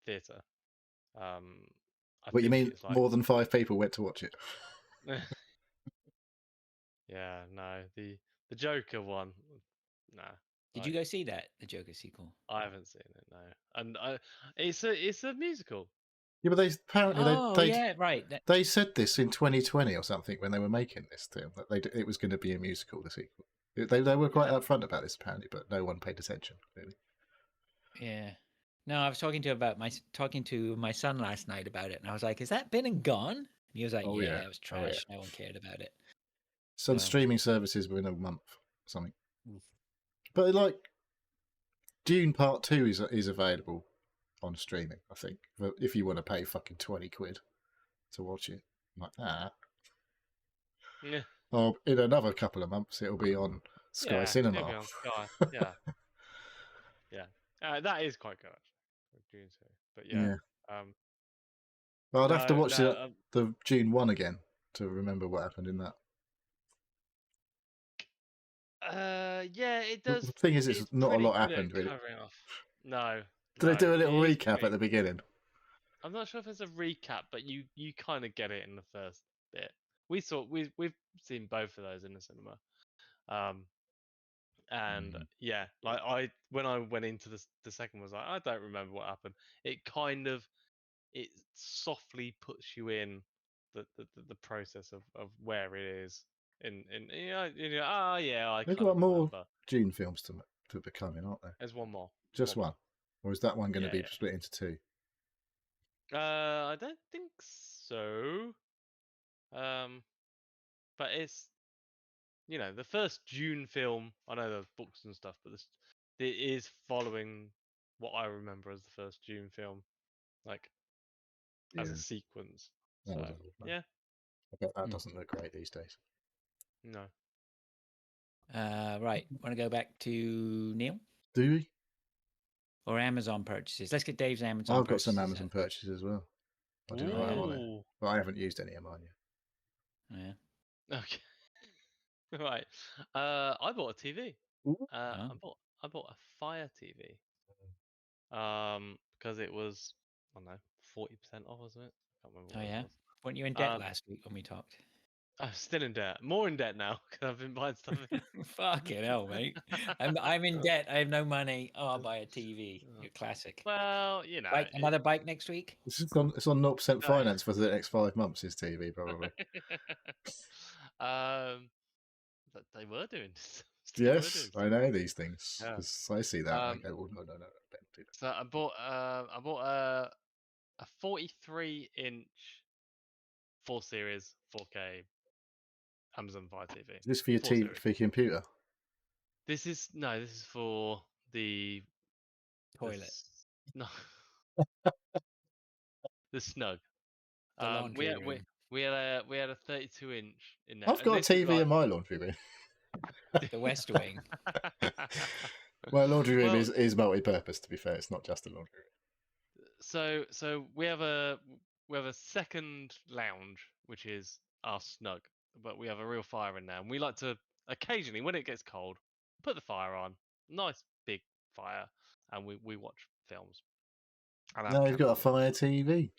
theatre. What you mean? More than 5 people went to watch it? Yeah, no, the Joker one, nah. Did you go see that, the Joker sequel? I haven't seen it, no. And it's a musical. Yeah, but they apparently yeah, right. they said this in 2020 or something when they were making this film that it was going to be a musical, the sequel. They were quite upfront about this apparently, but no one paid attention really. Yeah. No, I was talking to my son last night about it, and I was like, "Has that been and gone?" And he was like, Oh, "Yeah, yeah. it was Oh, yeah. trash. No one cared about it." Some So- streaming services within a month, something. Oof. But like Dune Part 2 is available on streaming, I think. But if you want to pay fucking 20 quid to watch it, I'm like Yeah. Oh, in another couple of months it'll be on Sky Yeah, Cinema. it'll be on Sky. Yeah. Yeah. That is quite good actually. Dune 2. But yeah. Well, I'd have to No, watch no, the June 1 again to remember what happened in that. yeah, it The does. thing is, it's not a pretty lot good at happened, really. covering off. No, Did they no, do a little it is recap at pretty. the beginning? I'm not sure if it's a recap, but you kind of get it in the first bit. We've seen both of those in the cinema. Um, and yeah, like when I went into the second was like, I don't remember what happened. It kind of it softly puts you in the process of where it is in yeah, I They've kind got of more remember. June films to be coming, aren't there? There's one more. Just one. Or is that one going to Yeah, be split into two? I don't think so. But it's the first June film. I know there's books and stuff, but it is following what I remember as the first June film, like as a Yeah. sequence. That So was a good one. yeah, I bet that Hmm. doesn't look great these days. no. Right. Want to go back to Neil Do we? or Amazon purchases? Let's get Dave's Amazon. I've got some purchases Amazon out. purchases as well. I didn't write them on it, Ooh. but I haven't used any of mine yet. Yeah. Okay. Right. I bought a TV. Ooh. I bought a Fire TV. Because it was, I don't know, 40% off, wasn't it? I can't remember Oh what it yeah. was. Weren't you in debt Um, last week when we talked? I'm still in debt. More in debt now because I've been buying stuff. Fucking hell, mate. I'm in debt. I have no money. Oh, I'll buy a TV. You're classic. Well, Bike, another bike next week. It's on 0% No. finance for the next 5 months. His TV probably. But they were doing this. Yes, I know these things Yeah. because I see that. I go, oh, no, don't do that. So I bought a 43-inch 4 Series 4K Amazon Fire TV. Is this for your 4 TV, Series. for your computer? This is for the Toilet. No, the Snug. The laundry room. We had a 32-inch in there. I've got a TV in my laundry room. The West Wing. My laundry room Well, is multi-purpose. To be fair, it's not just a laundry room. So we have a second lounge, which is our Snug, but we have a real fire in there, and we like to occasionally, when it gets cold, put the fire on, nice big fire, and we watch films. And have Now you've got a candles. Fire TV.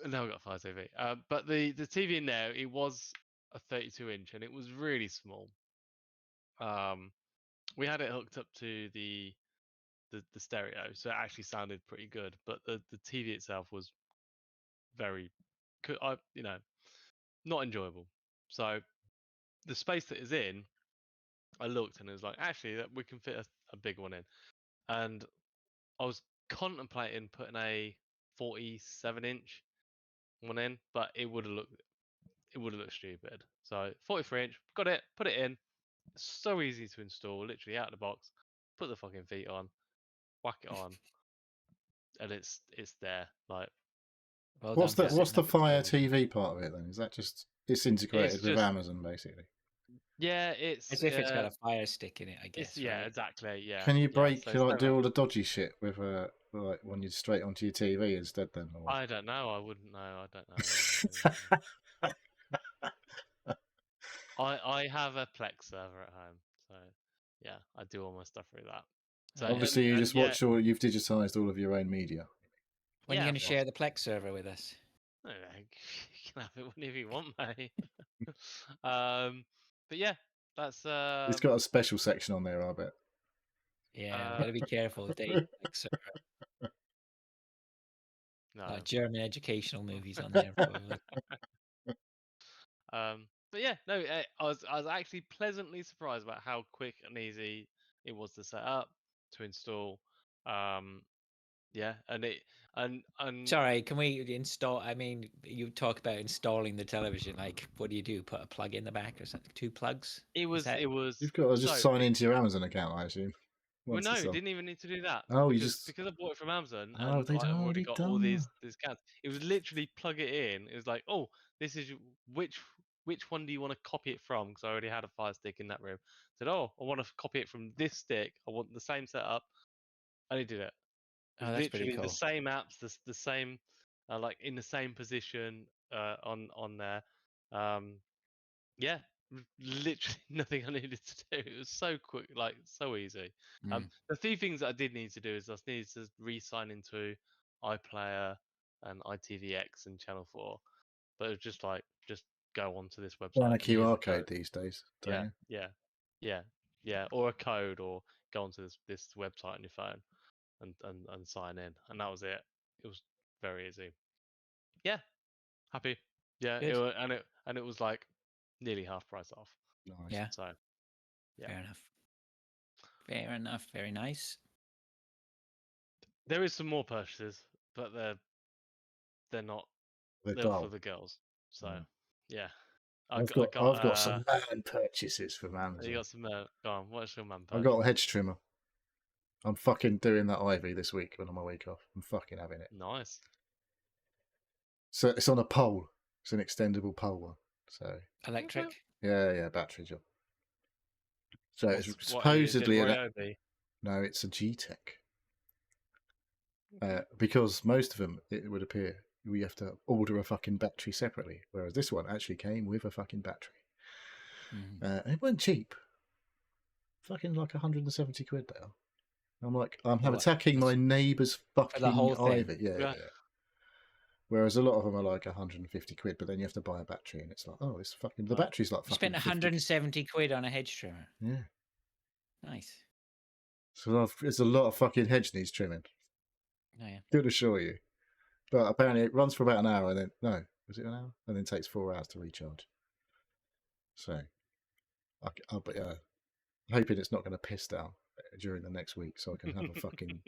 Now we've got a Fire TV. But the TV in there, it was a 32-inch, and it was really small. We had it hooked up to the stereo, so it actually sounded pretty good. But the TV itself was very, not enjoyable. So the space that is in, I looked and it was like, actually, that we can fit a big one in. And I was contemplating putting a 47-inch one in, but it would have looked stupid. So 43-inch, got it, put it in. So easy to install, literally out of the box. Put the fucking feet on, whack it on, and it's there. Like, Well What's done the for what's setting the up the Fire television. TV part of it then? Is that just it's integrated with just- Amazon basically? yeah, it's As if it's got a fire stick in it, I guess. yeah, right? exactly. Yeah. Can you yeah, break? so Can you like it's do all the dodgy shit with like when you're straight onto your TV instead then? Or... I don't know. I wouldn't know. I don't know. I have a Plex server at home, so yeah, I do all my stuff through that. So Obviously, you just yeah, watch all. You've digitized all of your own media. When are you yeah, going to well, share the Plex server with us? you can have it whenever you want, mate. But yeah, that's It's got a special section on there, I bet. Yeah, gotta be careful with Dave Plex server. no. German educational movies on there, probably. But yeah, no, I was actually pleasantly surprised about how quick and easy it was to set up, to install. Yeah, and Sorry, can we install? I mean, you talk about installing the television. Like, what do you do? Put a plug in the back or something? 2 plugs? it was You've got to just sign into your Amazon account, I assume. Well, once no, it's on. didn't even need to do that. Oh, because I bought it from Amazon Oh, and they'd I've already already got done all that. these accounts. It was literally plug it in. It was like, oh, this is which one do you want to copy it from? Because I already had a Fire Stick in that room. I said, oh, I want to copy it from this stick. I want the same setup. And he did it. It Oh, was that's pretty literally cool. the same apps, the same like in the same position on there. Yeah, literally nothing I needed to do. It was so quick, like so easy. The few things that I did need to do is I needed to re-sign into iPlayer and ITVX and Channel 4, but it was just like just go onto this website. On a and here's the QR code code. these days, don't Yeah, you? yeah, or a code, or go onto this website on your phone and sign in, and that was it. It was very easy. Yeah, happy. Yeah, Good. and it was like nearly half price off. Nice. Yeah. So yeah. Fair enough. Fair enough. Very nice. There is some more purchases, but they're not. They're They're for dull. the girls. So Mm. yeah, I've got some man purchases from You Amazon. got some. Go on. What's your man? I've got a hedge trimmer. I'm fucking doing that ivy this week when I'm on my week off. I'm fucking having it. Nice. So it's on a pole. It's an extendable pole one. So Electric. yeah, battery job. So it's What are you, is it supposedly Ryobi? no, it's a G-Tech. Because most of them, it would appear, we have to order a fucking battery separately, whereas this one actually came with a fucking battery. Mhm. And it wasn't cheap. Fucking like 170 quid now. I'm like, I'm For what? attacking my neighbour's fucking whole thing? ivy. Yeah, Yeah. yeah. Whereas a lot of them are like 150 quid, but then you have to buy a battery, and it's like, oh, it's fucking the Right. battery's like You fucking spent 50 170 quid on a hedge trimmer. Yeah. Nice. So there's a lot of fucking hedge needs trimming. Oh, yeah. Good assure you. But apparently it runs for about an hour, and then no, was it an hour? And then takes 4 hours to recharge. So, I'm hoping it's not going to piss down during the next week, so I can have a fucking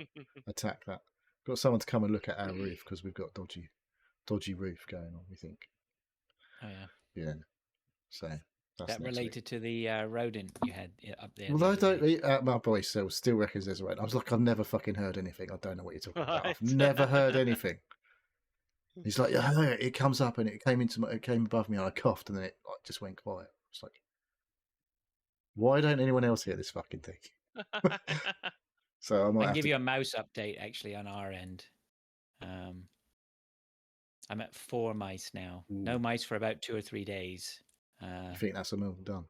attack that. Got someone to come and look at our roof because we've got dodgy roof going on. We think. Oh, yeah. Yeah. So that's That next related week. to the rodent you had up there. Well, the I other day. don't. My boy still reckons there's a rodent. I was like, I've never fucking heard anything. I don't know what you're talking about. I've Right. never heard anything. He's like, yeah, it comes up and it came above me and I coughed and then it like just went quiet. It's like, why don't anyone else hear this fucking thing? So I might I can have give to. you a mouse update actually on our end. I'm at 4 mice now. No Ooh. mice for about 2 or 3 days. You think that's a mill done?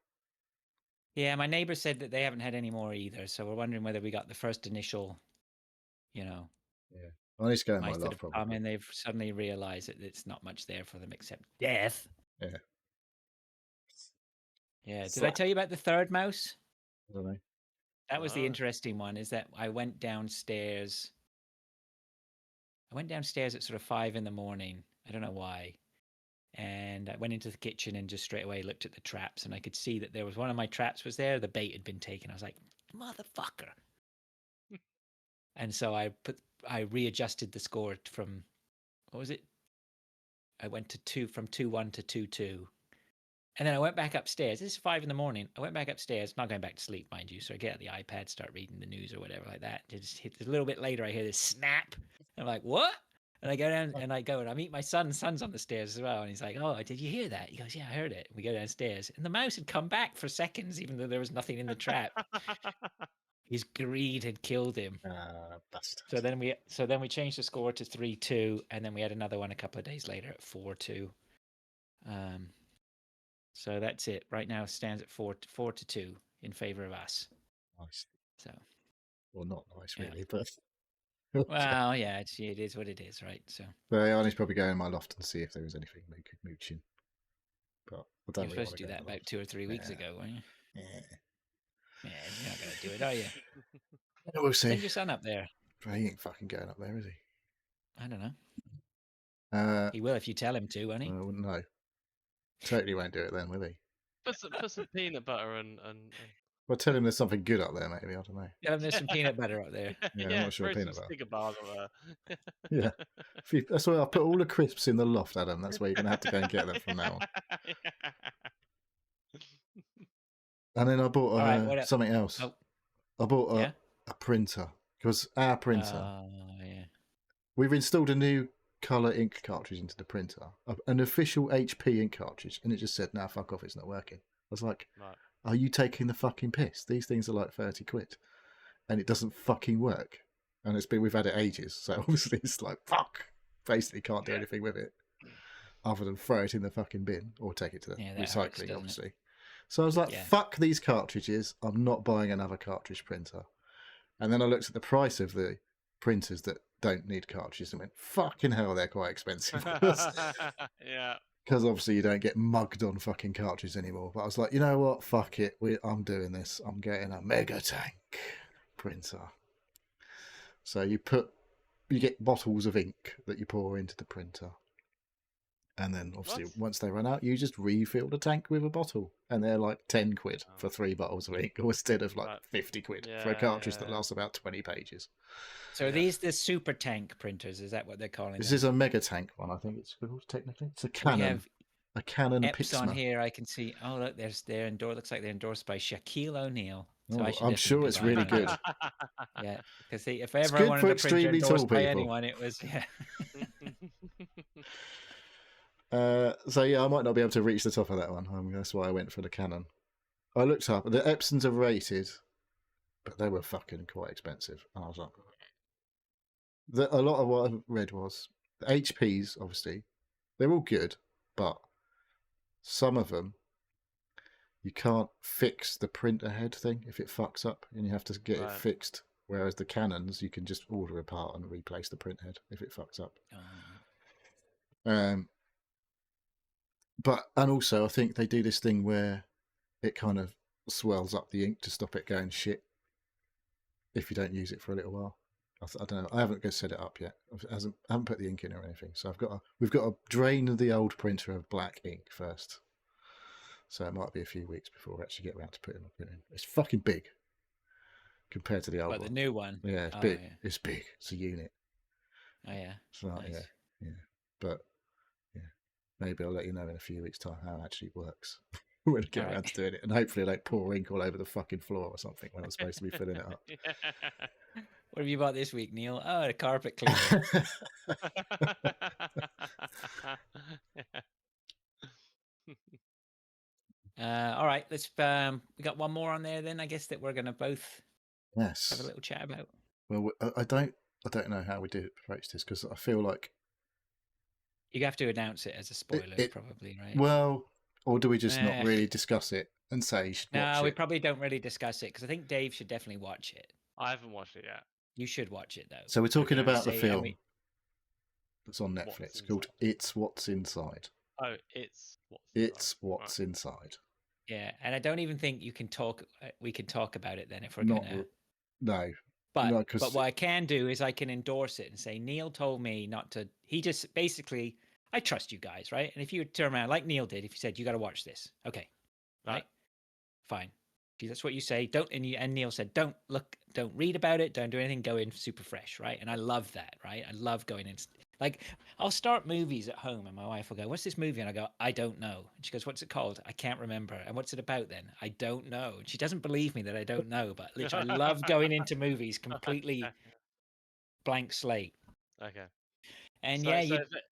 Yeah, my neighbor said that they haven't had any more either. So we're wondering whether we got the first initial, Yeah. I need to go in my mice that loft have come probably. and they've suddenly realized that it's not much there for them except death. Yeah. Yeah. Did I tell you about the third mouse? I don't know. That was the Ah. interesting one, is that I went downstairs. I went downstairs at sort of 5 in the morning. I don't know why. And I went into the kitchen and just straight away looked at the traps, and I could see that there was one of my traps was there. The bait had been taken. I was like, motherfucker. And so I readjusted the score from, what was it? I went to from 2-1 to 2-2. And then I went back upstairs. This is 5 in the morning. I went back upstairs, not going back to sleep, mind you. So I get out the iPad, start reading the news or whatever like that. Just hit a little bit later, I hear this snap. I'm like, what? And I go down and I meet my son. Son's on the stairs as well. And he's like, oh, did you hear that? He goes, yeah, I heard it. We go downstairs. And the mouse had come back for seconds, even though there was nothing in the trap. His greed had killed him. Bastard. So then we changed the score to 3-2, and then we had another one a couple of days later at 4-2. So that's it. Right now it stands at 4-2 in favor of us. Nice. So Well, not nice Yeah. really, but. well, yeah, it is what it is, right? So But I need to probably go in my loft and see if there was anything mooching. But I you don't were really supposed to do wanna that go in about 2 or 3 weeks Yeah. ago, weren't you? my loft. Yeah, you're not gonna do it, are you? Yeah, we'll see. Send your son up there. But he ain't fucking going up there, is he? I don't know. He will if you tell him to, won't he? I wouldn't know. Totally won't do it then, will he? Put some peanut butter and Well, tell him there's something good up there, maybe. I don't know. Tell him there's some peanut butter up there. Yeah, I'm not sure throw some peanut butter. Snicker bars up there. Yeah. That's why I put all the crisps in the loft, Adam. That's where you're going to have to go and get them from now on. And then I bought Alright, what else? something else. Oh. I bought Yeah? a printer. Because our printer, Yeah. we've installed a new colour ink cartridge into the printer. An official HP ink cartridge. And it just said, nah, fuck off, it's not working. I was like, Right. are you taking the fucking piss? These things are like 30 quid. And it doesn't fucking work. And we've had it ages. So obviously it's like, fuck. basically can't do Yeah. anything with it other than throw it in the fucking bin or take it to the Yeah, that hurts, recycling, doesn't it? obviously. So I was like, Yeah. fuck these cartridges. I'm not buying another cartridge printer. And then I looked at the price of the printers that don't need cartridges and went, fucking hell, they're quite expensive. Yeah. Because obviously you don't get mugged on fucking cartridges anymore. But I was like, you know what? Fuck it. I'm doing this. I'm getting a Mega Tank printer. So you get bottles of ink that you pour into the printer. And then obviously What? once they run out, you just refill the tank with a bottle. And they're like 10 quid Oh. for 3 bottles of ink instead of like Right. 50 quid Yeah, for a cartridge that yeah. lasts about 20 pages. So are Yeah. these the super tank printers? Is that what they're calling This them? is a Mega Tank one, I think it's called technically. It's a We Canon. have A Canon Epson Pixma. here. I can see. Oh, look, they're endorsed. Looks like they're endorsed by Shaquille O'Neal. So Oh, I should I'm definitely sure be it's buying really one of good. those. Yeah, because if It's ever I good wanted for a printer extremely tall endorsed by people. anyone, it was yeah. So yeah, I might not be able to reach the top of that one. That's why I went for the Canon. I looked up the Epsons are rated, but they were fucking quite expensive. And I was like, a lot of what I read was the HPs. Obviously, they're all good, but some of them you can't fix the printer head thing if it fucks up, and you have to get it Right. fixed. Whereas the Canons, you can just order a part and replace the print head if it fucks up. And also I think they do this thing where it kind of swells up the ink to stop it going shit if you don't use it for a little while. I don't know. I haven't set it up yet. I haven't put the ink in or anything. So we've got to drain the old printer of black ink first. So it might be a few weeks before we actually get around to putting it in. It's fucking big compared to the old But one. the new one. Yeah, it's Oh, big. yeah. It's big. It's a unit. Oh yeah. So Nice. yeah. But yeah, maybe I'll let you know in a few weeks' time how it actually works when I get Alright. around to doing it. And hopefully I don't pour ink all over the fucking floor or something when I'm supposed to be filling it up. What have you bought this week, Neil? Oh, a carpet cleaner. All right, let's. We got one more on there. Then I guess that we're gonna both have a Yes. little chat about. Well, I don't know how we do approach this because I feel like You have to announce it as a spoiler, it- probably, right? well, or do we just not Eh. really discuss it and say you should watch No, we it? probably don't really discuss it because I think Dave should definitely watch it. I haven't watched it yet. You should watch it though. So we're talking Okay. about the Say- and film we- that's on What's Netflix called Inside. It's What's Inside. Oh, it's what's It's What's Inside. Yeah, and I don't even think you can talk. We can talk about it then if we're Not gonna. no. But no, 'cause- but what I can do is I can endorse it and say Neil told me not to. He just basically, I trust you guys, right? And if you would turn around like Neil did, if you said you got to watch this, okay, right, fine. If that's what you say. Don't and Neil said don't look, don't read about it, don't do anything. Go in super fresh, right? And I love that, right? I love going in. Like I'll start movies at home, and my wife will go, "What's this movie?" And I go, "I don't know." And she goes, "What's it called?" I can't remember. And what's it about then? I don't know. And she doesn't believe me that I don't know, but literally, I love going into movies completely blank slate. Okay. And so, yeah, so, you, if it-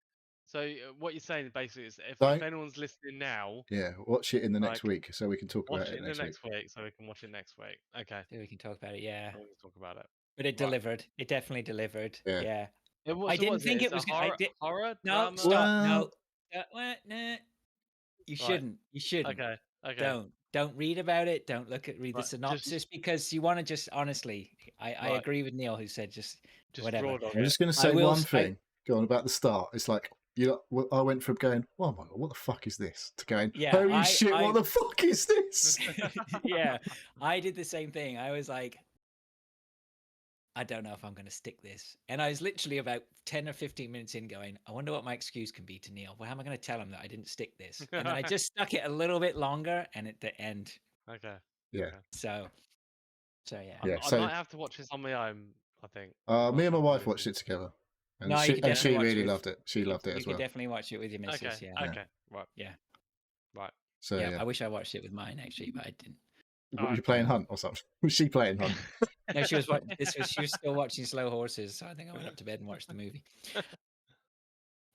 so what you're saying basically is if Don't- anyone's listening now, Yeah, watch it in the next Like, week so we can talk watch about it in the next next week. week so we can watch it next week. Okay. we can talk about it. Yeah, We can talk about it. but it Right. delivered. It definitely delivered. Yeah. Yeah. So I didn't what is think It's it was a gonna- I horror, did- horror No, drama. stop. Well- No. Nah. You shouldn't. You shouldn't. Okay. Okay. Don't read about it. Don't read the Right, just- synopsis because you want to just honestly. I Right. agree with Neil who said just whatever. draw it on I'm it. just going to I say will one s- I- thing. Go on about the start. It's like I went from going, "Oh my god, what the fuck is this?" to going, Yeah, "Holy shit, I- what the fuck is this?" Yeah, I did the same thing. I was like, I don't know if I'm going to stick this. And I was literally about 10 or 15 minutes in going, I wonder what my excuse can be to Neil. Well, how am I going to tell him that I didn't stick this? And then I just stuck it a little bit longer and at the end. Okay. Yeah. So yeah. Yeah, I so- might have to watch this on my own. I think. Me and my wife watched it together, and No, you she could definitely watch really it with- loved it. She loved it You as could well. definitely watch it with your missus. Okay. Yeah. Okay. Right. Yeah. Right. So yeah. yeah, I wish I watched it with mine actually, but I didn't. were you playing Hunt or something? Was she playing Hunt? No, she was still watching Slow Horses, so I think I went up to bed and watched the movie.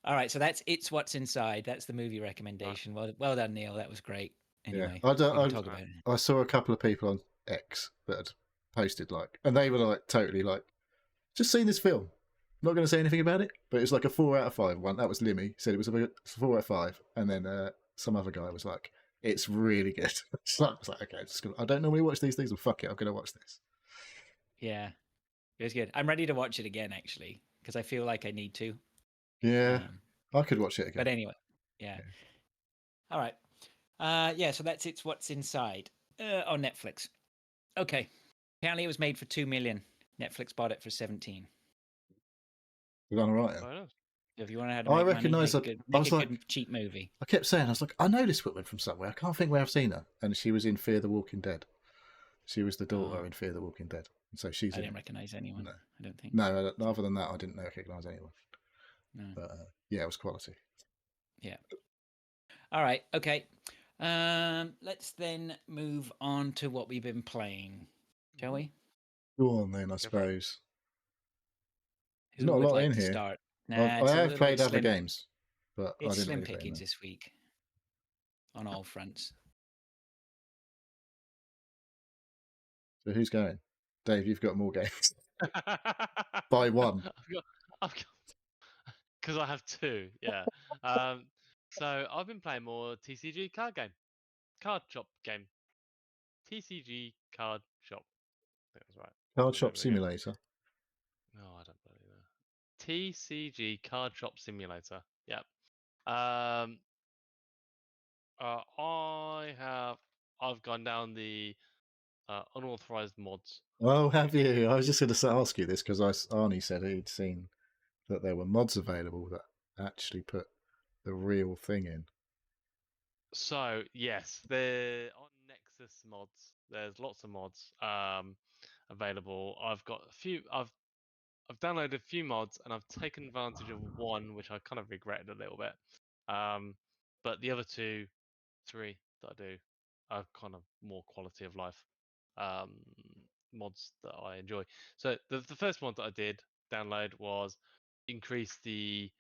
All right, so that's It's What's Inside. That's the movie recommendation. Well done, Neil. That was great. Anyway, I don't- we can I- talk about it. I saw a couple of people on X that had posted and they were like totally like, just seen this film. Not going to say anything about it, but it's like a 4 out of 5 one. That was Limmy said it was a 4 out of 5, and then some other guy was like, "It's really good." So I was like, "Okay, I don't normally watch these things, but fuck it, I'm going to watch this." Yeah, it was good. I'm ready to watch it again actually because I feel like I need to. Yeah, Um, I could watch it again. but anyway, yeah. Yeah. All right. Yeah. So that's It's What's Inside on Netflix. Okay. Apparently, it was made for 2 million. Netflix bought it for 17. We've done all right. Fair enough. So if you want to know how to I make money, recognise make, that. good, I make was a like, good cheap movie. I kept saying, I was like, I know this woman from somewhere. I can't think where I've seen her, and she was in Fear the Walking Dead. She was the daughter Oh. in Fear the Walking Dead, and so she's I in didn't it. recognize anyone. No. I don't think. No, other than that, I didn't recognise anyone. No. But yeah, it was quality. Yeah. All right. Okay. Let's then move on to what we've been playing, shall we? Go on then, I for it. suppose. Who There's not a would lot like in to here. start? Nah, I it's a have little played bit other slim. games, but I It's didn't slim really play pickings them. this week on all fronts. So who's going? Dave, you've got more games. By one. I've got, because I have two. Yeah. So I've been playing more TCG card shop game. TCG card shop. I think that's right. Card The Shop name of the game. Simulator. No, I don't believe that. TCG Card Shop Simulator. Yep. Um, I've gone down the unauthorized mods. Oh, have you? I was just going to ask you this because Arnie said he'd seen that there were mods available that actually put the real thing in. So yes, they're on Nexus mods. There's lots of mods available. I've got a few. I've downloaded a few mods and I've taken advantage of one, which I kind of regretted a little bit. But the other two, three that I do are kind of more quality of life mods that I enjoy. So the first mod that I did download was increase the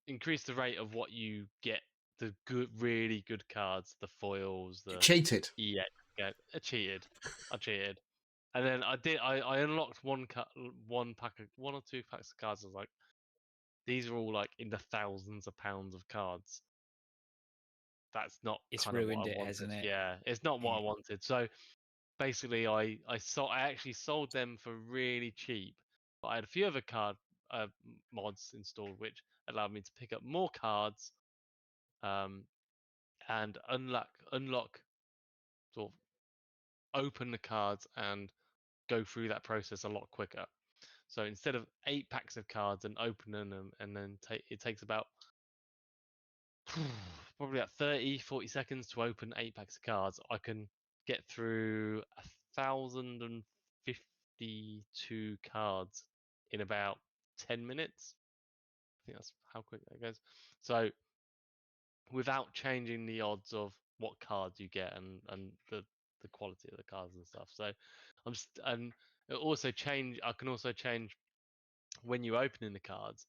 increase the rate of what you get, the really good cards, the foils, You the cheated. EX. Yeah, I cheated. And then I unlocked one or two packs of cards. I was like, these are all like in the thousands of pounds of cards. That's not It's kind of what ruined I it, wanted. hasn't it? Yeah, it's not what Yeah. I wanted. So basically, I actually sold them for really cheap. But I had a few other mods installed, which allowed me to pick up more cards, and unlock, sort of open the cards and go through that process a lot quicker. So instead of 8 packs of cards and opening them, and then it takes about probably about 30-40 seconds to open 8 packs of cards, I can get through 1,052 cards in about 10 minutes. I think that's how quick that goes. So without changing the odds of what cards you get and the quality of the cards and stuff. So and it also change. I can also change when you're opening the cards.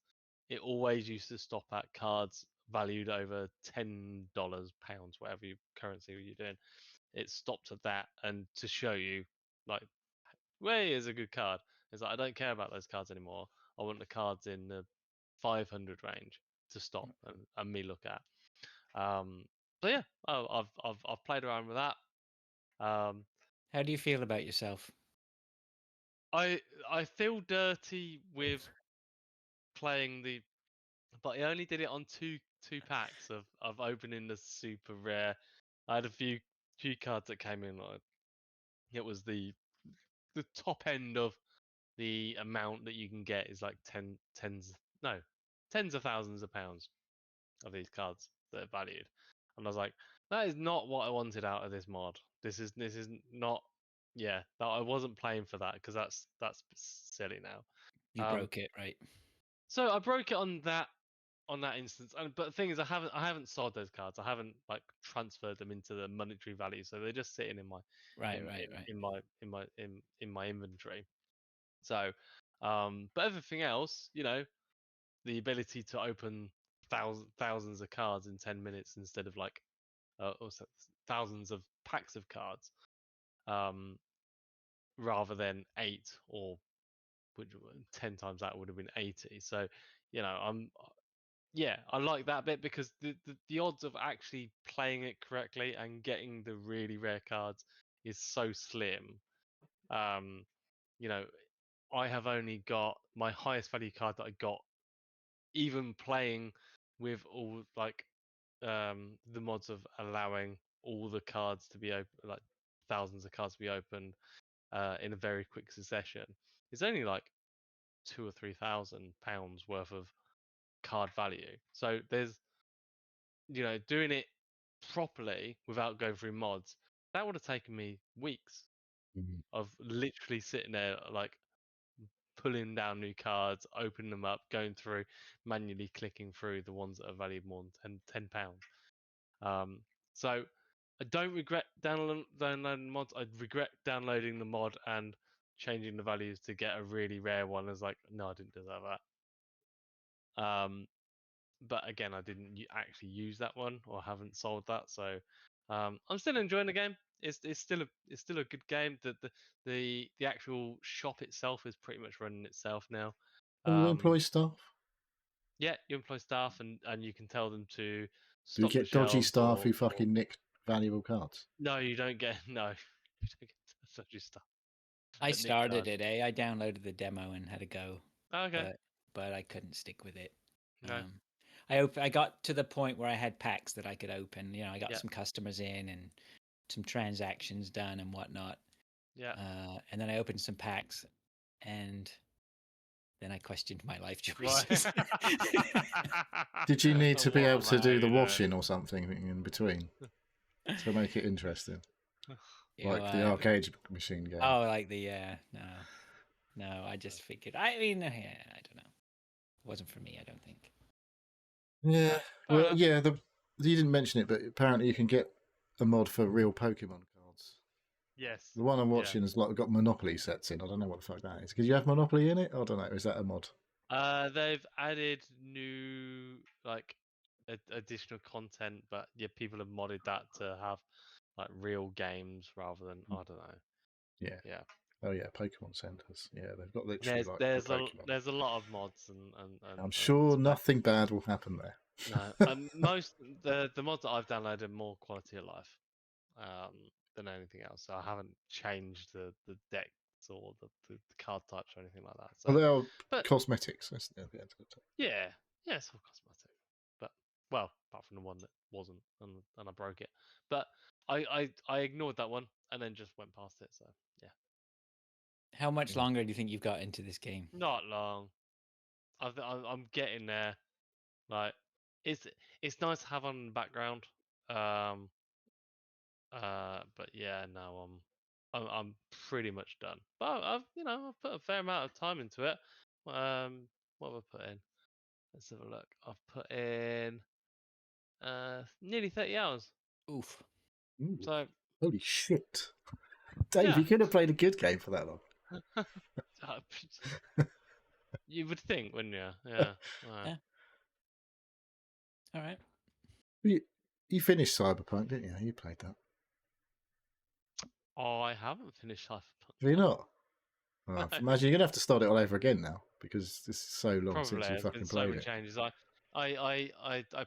It always used to stop at cards valued over $10, pounds, whatever currency you're doing. It stopped at that, and to show you, like, where is a good card? It's like, I don't care about those cards anymore. I want the cards in the 500 range to stop and me look at. So yeah, I've played around with that. Um, How do you feel about yourself? I feel dirty with playing but I only did it on two packs of opening the super rare. I had a few cards that came in. Like, it was the top end of the amount that you can get is like tens of thousands of pounds of these cards that are valued. And I was like, that is not what I wanted out of this mod. This is not. Yeah, that I wasn't playing for that, because that's silly now. You broke it, right? So I broke it on that instance. But the thing is, I haven't sold those cards. I haven't like transferred them into the monetary value, so they're just sitting in my Right. in my inventory. So, but everything else, the ability to open thousands of cards in 10 minutes instead of like also thousands of packs of cards, rather than 8 or which 10 times that would have been 80. So, you know, I like that bit because the odds of actually playing it correctly and getting the really rare cards is so slim. You know, I have only got my highest value card that I got, even playing with all like the mods of allowing all the cards to be open, like thousands of cards to be opened in a very quick succession. It's only like £2,000 or £3,000 worth of card value. So there's, you know, doing it properly without going through mods, that would have taken me weeks Mhm. of literally sitting there like pulling down new cards, opening them up, going through, manually clicking through the ones that are valued more than £10. So I don't regret downloading mods. I regret downloading the mod and changing the values to get a really rare one. It's like, no, I didn't deserve that. But again, I didn't actually use that one or haven't sold that. So I'm still enjoying the game. It's still a good game. The actual shop itself is pretty much running itself now. And you employ staff? Yeah, you employ staff and you can tell them to Do you stock the get dodgy shelves staff who or fucking nick valuable cards? no, you don't get you don't get dodgy stuff. I But Nick started does. it. I downloaded the demo and had a go, Oh, okay. but I couldn't stick with it. No. I got to the point where I had packs that I could open. You know, I got Yeah. some customers in and some transactions done and whatnot. Yeah. And then I opened some packs, and then I questioned my life Right. choices. Did you need to be What able to am do I the doing? washing or something in between to make it interesting? You Like know, the arcade machine game. Oh, like the no. I just figured. I mean, yeah, I don't know. It wasn't for me. I don't think. Yeah. fair Well, enough. yeah. You didn't mention it, but apparently you can get a mod for real Pokemon cards. Yes. The one I'm Yeah. watching has like got Monopoly sets in. I don't know what the fuck that is. Because you have Monopoly in it? I don't know. Is that a mod? They've added new like additional content, but yeah, people have modded that to have like real games rather than I don't know. Yeah. Yeah. Oh yeah, Pokemon centers. Yeah, they've got literally like the Pokemon. There's a lot of mods I'm sure specs. nothing bad will happen there. No, most the mods that I've downloaded are more quality of life than anything else. So I haven't changed the decks or the card types or anything like that. So, Well, they are but cosmetics. That's the end of the day. yeah, it's all cosmetic. But well, apart from the one that wasn't, and I broke it. But I ignored that one and then just went past it. So yeah, How much Yeah. longer do you think you've got into this game? not long. I'm getting there. Like it's nice to have on in the background. But yeah, no, I'm pretty much done. But I've put a fair amount of time into it. What have I put in? Let's have a look. I've put in nearly 30 hours. Oof. Ooh, So holy shit. Dave, Yeah. you could have played a good game for that long. you would think, wouldn't you? Yeah. Yeah. All right. You finished Cyberpunk, didn't you? You played that. Oh, I haven't finished Cyberpunk. Have you not? Well, No. imagine you're going to have to start it all over again now because this is so long Probably. since you There's been fucking so played many it. changes. I played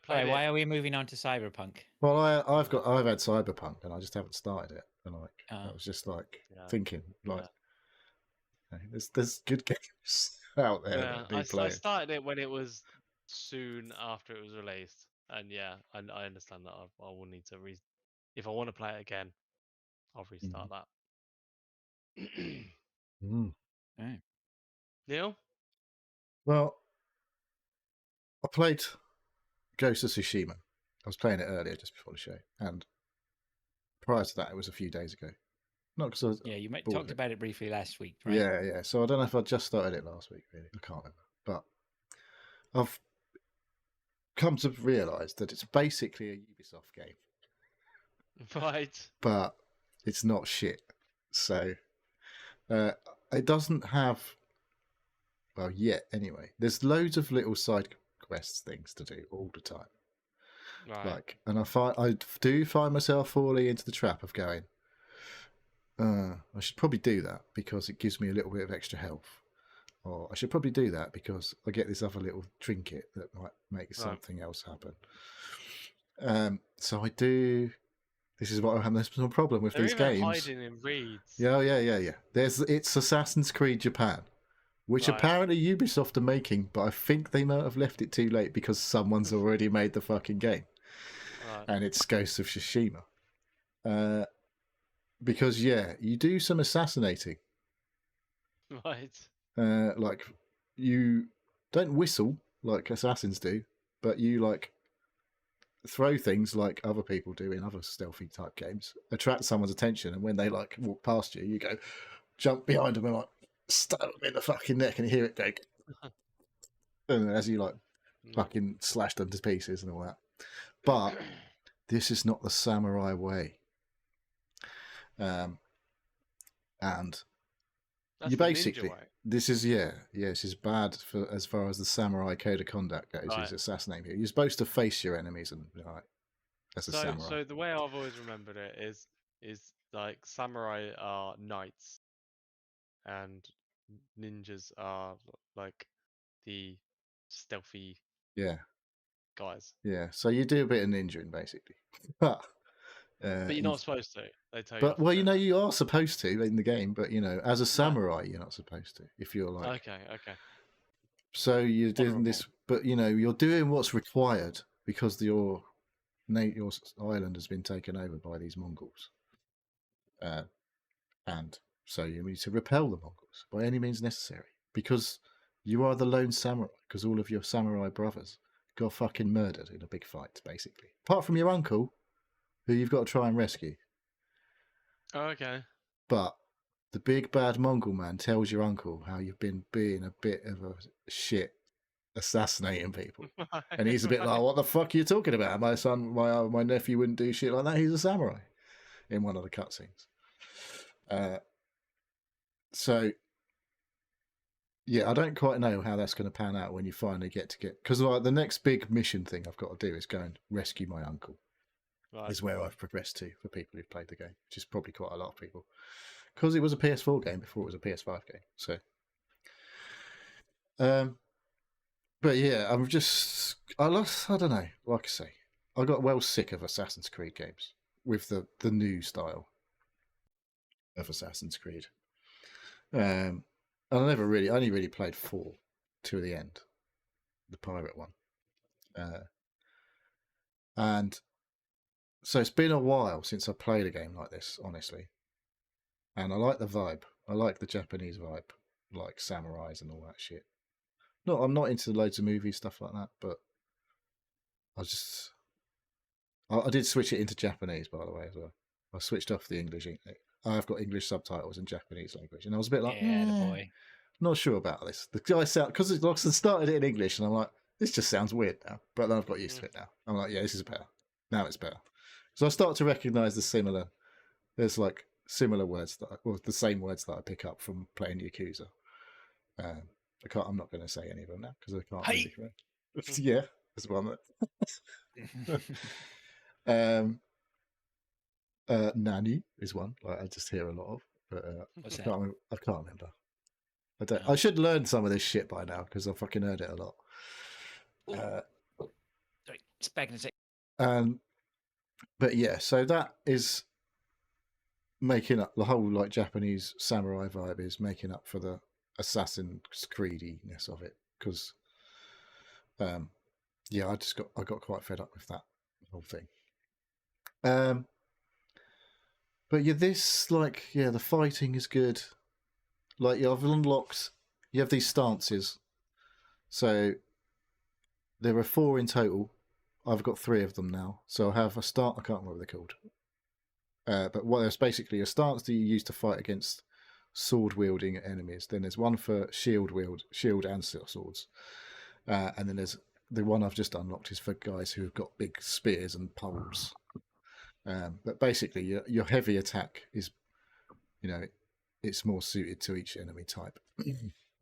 Right, it. why are we moving on to Cyberpunk? Well, I've had Cyberpunk and I just haven't started it. And I was just like Yeah. thinking, like, hey, there's good games out there Yeah, that need I playing. started it when it was soon after it was released, and yeah, I understand that I will need to if I want to play it again, I'll restart that. Mm. Right. Neil? Well, I played Ghost of Tsushima. I was playing it earlier just before the show, and prior to that, it was a few days ago. Not because I was Yeah, you bored talked of it. about it briefly last week, right? Yeah. So I don't know if I just started it last week, really. I can't remember. But I've come to realise that it's basically a Ubisoft game, Right. but it's not shit. So it doesn't have, well, yet anyway. There's loads of little side quests things to do all the time. Right. And I do find myself falling into the trap of going, I should probably do that because it gives me a little bit of extra health. or I should probably do that because I get this other little trinket that might make something else happen. So I do. This is what I'm having this problem with They're these even games. hiding in reeds. Yeah. It's Assassin's Creed Japan, which Right. apparently Ubisoft are making, but I think they might have left it too late because someone's already made the fucking game, Right. and it's Ghost of Tsushima. Because you do some assassinating. Right. Like you don't whistle like assassins do, but you like throw things like other people do in other stealthy type games, attract someone's attention, and when they like walk past you, you go jump behind them and like stab them in the fucking neck, and you hear it go, and as you like fucking slash them to pieces and all that. But this is not the samurai way. And That's you the ninja basically way. this is this is bad for as far as the samurai code of conduct goes. Right. Is assassinating people. You're supposed to face your enemies and like as a samurai. So the way I've always remembered it is like samurai are knights, and ninjas are like the stealthy Yeah, guys. yeah. So you do a bit of ninjaing basically, but But you're not supposed to. They tell you. But off to well, do you know, that. you are supposed to in the game, but you know, as a samurai, you're not supposed to. If you're like, Okay. so you're doing Honourable. this, but you know, you're doing what's required because your island has been taken over by these Mongols, and so you need to repel the Mongols by any means necessary because you are the lone samurai. Because all of your samurai brothers got fucking murdered in a big fight, basically. Apart from your uncle, who you've got to try and rescue. Oh, okay. But the big bad Mongol man tells your uncle how you've been being a bit of a shit assassinating people. And he's a bit like, what the fuck are you talking about? My son, my nephew wouldn't do shit like that. He's a samurai in one of the cutscenes. So, yeah, I don't quite know how that's going to pan out when you finally get because like the next big mission thing I've got to do is go and rescue my uncle. Right. Is where I've progressed to for people who've played the game, which is probably quite a lot of people, because it was a PS4 game before it was a PS5 game. So, but yeah, I don't know. Like I say, I got well sick of Assassin's Creed games with the new style of Assassin's Creed. And I only really played 4 to the end, the pirate one, and. So it's been a while since I played a game like this, honestly. And I like the vibe. I like the Japanese vibe, like samurais and all that shit. No, I'm not into loads of movies, stuff like that, but I did switch it into Japanese, by the way, as well. I switched off the English. I've got English subtitles in Japanese language, and I was a bit like, boy. not sure about this. The guy because I started it in English, and I'm like, this just sounds weird now. But then I've got used to it now. I'm like, yeah, this is better. Now it's better. So I start to recognise there's like similar words the same words that I pick up from playing Yakuza. I'm not going to say any of them now because I can't. Hey! Really. Yeah, there's one that. Nani is one. Like I just hear a lot of, but What's I that? can't remember. I don't. Oh. I should learn some of this shit by now because I fucking heard it a lot. Sorry, it's back in a sec. But yeah, so that is making up the whole like Japanese samurai vibe is making up for the Assassin's Creediness of it because, I got quite fed up with that whole thing. But yeah, the fighting is good. Like you have these stances, so there are 4 in total. I've got 3 of them now. So I have a start. I can't remember what they're called. But there's basically a stance that you use to fight against sword-wielding enemies. Then there's one for shield and swords. And then there's the one I've just unlocked is for guys who have got big spears and poles. But basically, your heavy attack is, it's more suited to each enemy type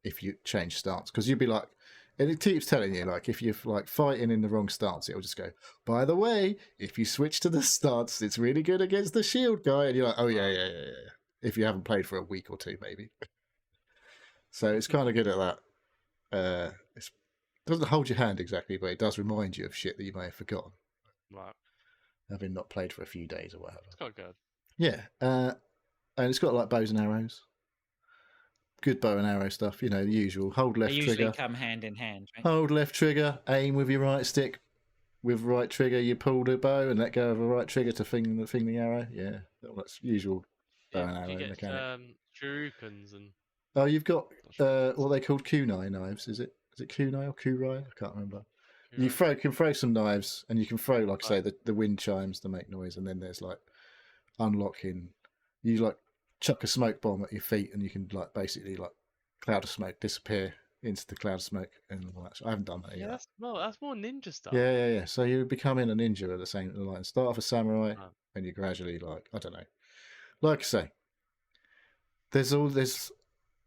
if you change stance. Because you'd be like, and it keeps telling you, like, if you're like fighting in the wrong stance, it'll just go, by the way, if you switch to the stance, it's really good against the shield guy. And you're like, oh, yeah. If you haven't played for a week or 2, maybe. So it's kind of good at that. It doesn't hold your hand exactly, but it does remind you of shit that you may have forgotten, Right. having not played for a few days or whatever. It's quite good. Yeah, and it's got like bows and arrows. Good bow and arrow stuff, you know, the usual. Hold They left usually trigger. come hand in hand, right? Hold left trigger, aim with your right stick. With right trigger, you pull the bow and let go of the right trigger to fing the arrow. Yeah, that's usual bow and You arrow get mechanic. shurikens and Oh, you've got not sure what they called kunai knives. Is it kunai or kurai? I can't remember. you're You right. can throw some knives, and you can throw, like I say, Right. the wind chimes to make noise, and then there's like unlocking. You like chuck a smoke bomb at your feet, and you can like basically like cloud of smoke disappear into the cloud of smoke and all that. I haven't done that Yeah, yet. that's more ninja stuff. Yeah. So you're becoming a ninja at the same line. Start off a samurai, Right. and you gradually like I don't know. Like I say, there's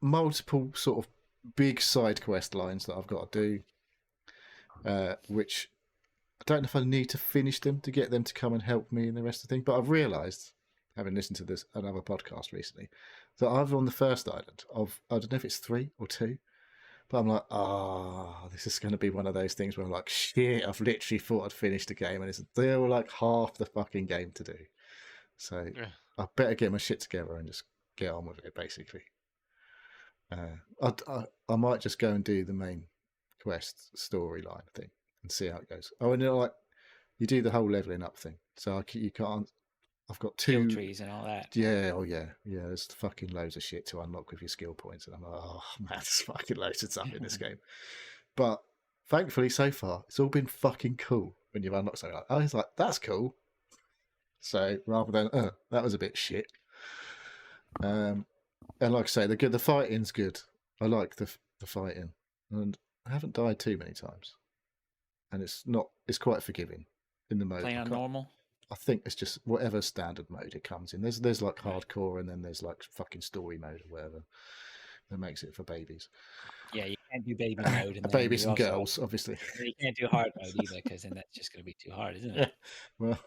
multiple sort of big side quest lines that I've got to do, which I don't know if I need to finish them to get them to come and help me in the rest of the thing. But I've realised, having listened to this another podcast recently, that I've on the first island of I don't know if it's 3 or 2. But I'm like, this is going to be one of those things where I'm like, shit, I've literally thought I'd finished the game and it's still like half the fucking game to do. So Yeah. I better get my shit together and just get on with it, basically. I might just go and do the main quest storyline thing and see how it goes. Oh, and like you do the whole leveling up thing. So you can't. I've got Skill 2 trees and all that. Yeah, yeah. There's fucking loads of shit to unlock with your skill points, and I'm like, oh man, there's fucking loads of stuff in this game. But thankfully, so far, it's all been fucking cool when you've unlocked something. I was like, that's cool. So rather than, that was a bit shit. And like I say, the fighting's good. I like the fighting, and I haven't died too many times, and it's quite forgiving in the mode. Playing on normal. I think it's just whatever standard mode it comes in. There's like Right. hardcore, and then there's like fucking story mode or whatever that makes it for babies. Yeah, you can't do baby mode. And then Babies you and also, girls, obviously. You can't do hard mode either, because then that's just going to be too hard, isn't it? Well,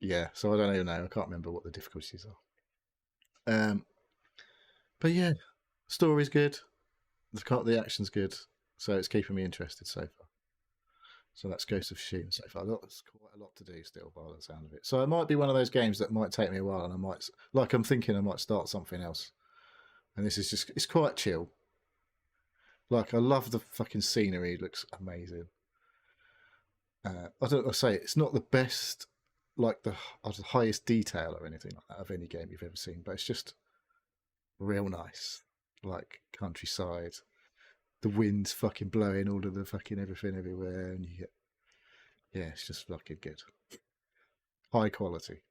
yeah. So I don't even know. I can't remember what the difficulties are. But yeah, story's good. The action's good, so it's keeping me interested so far. So that's Ghost of Tsushima so far. That's quite a lot to do still, by the sound of it. So it might be one of those games that might take me a while, and I'm thinking I might start something else. And this is it's quite chill. Like I love the fucking scenery; it looks amazing. I say it's not the best, like the highest detail or anything like that of any game you've ever seen, but it's just real nice, like countryside. The wind's fucking blowing all of the fucking everything everywhere, and it's just fucking good. High quality.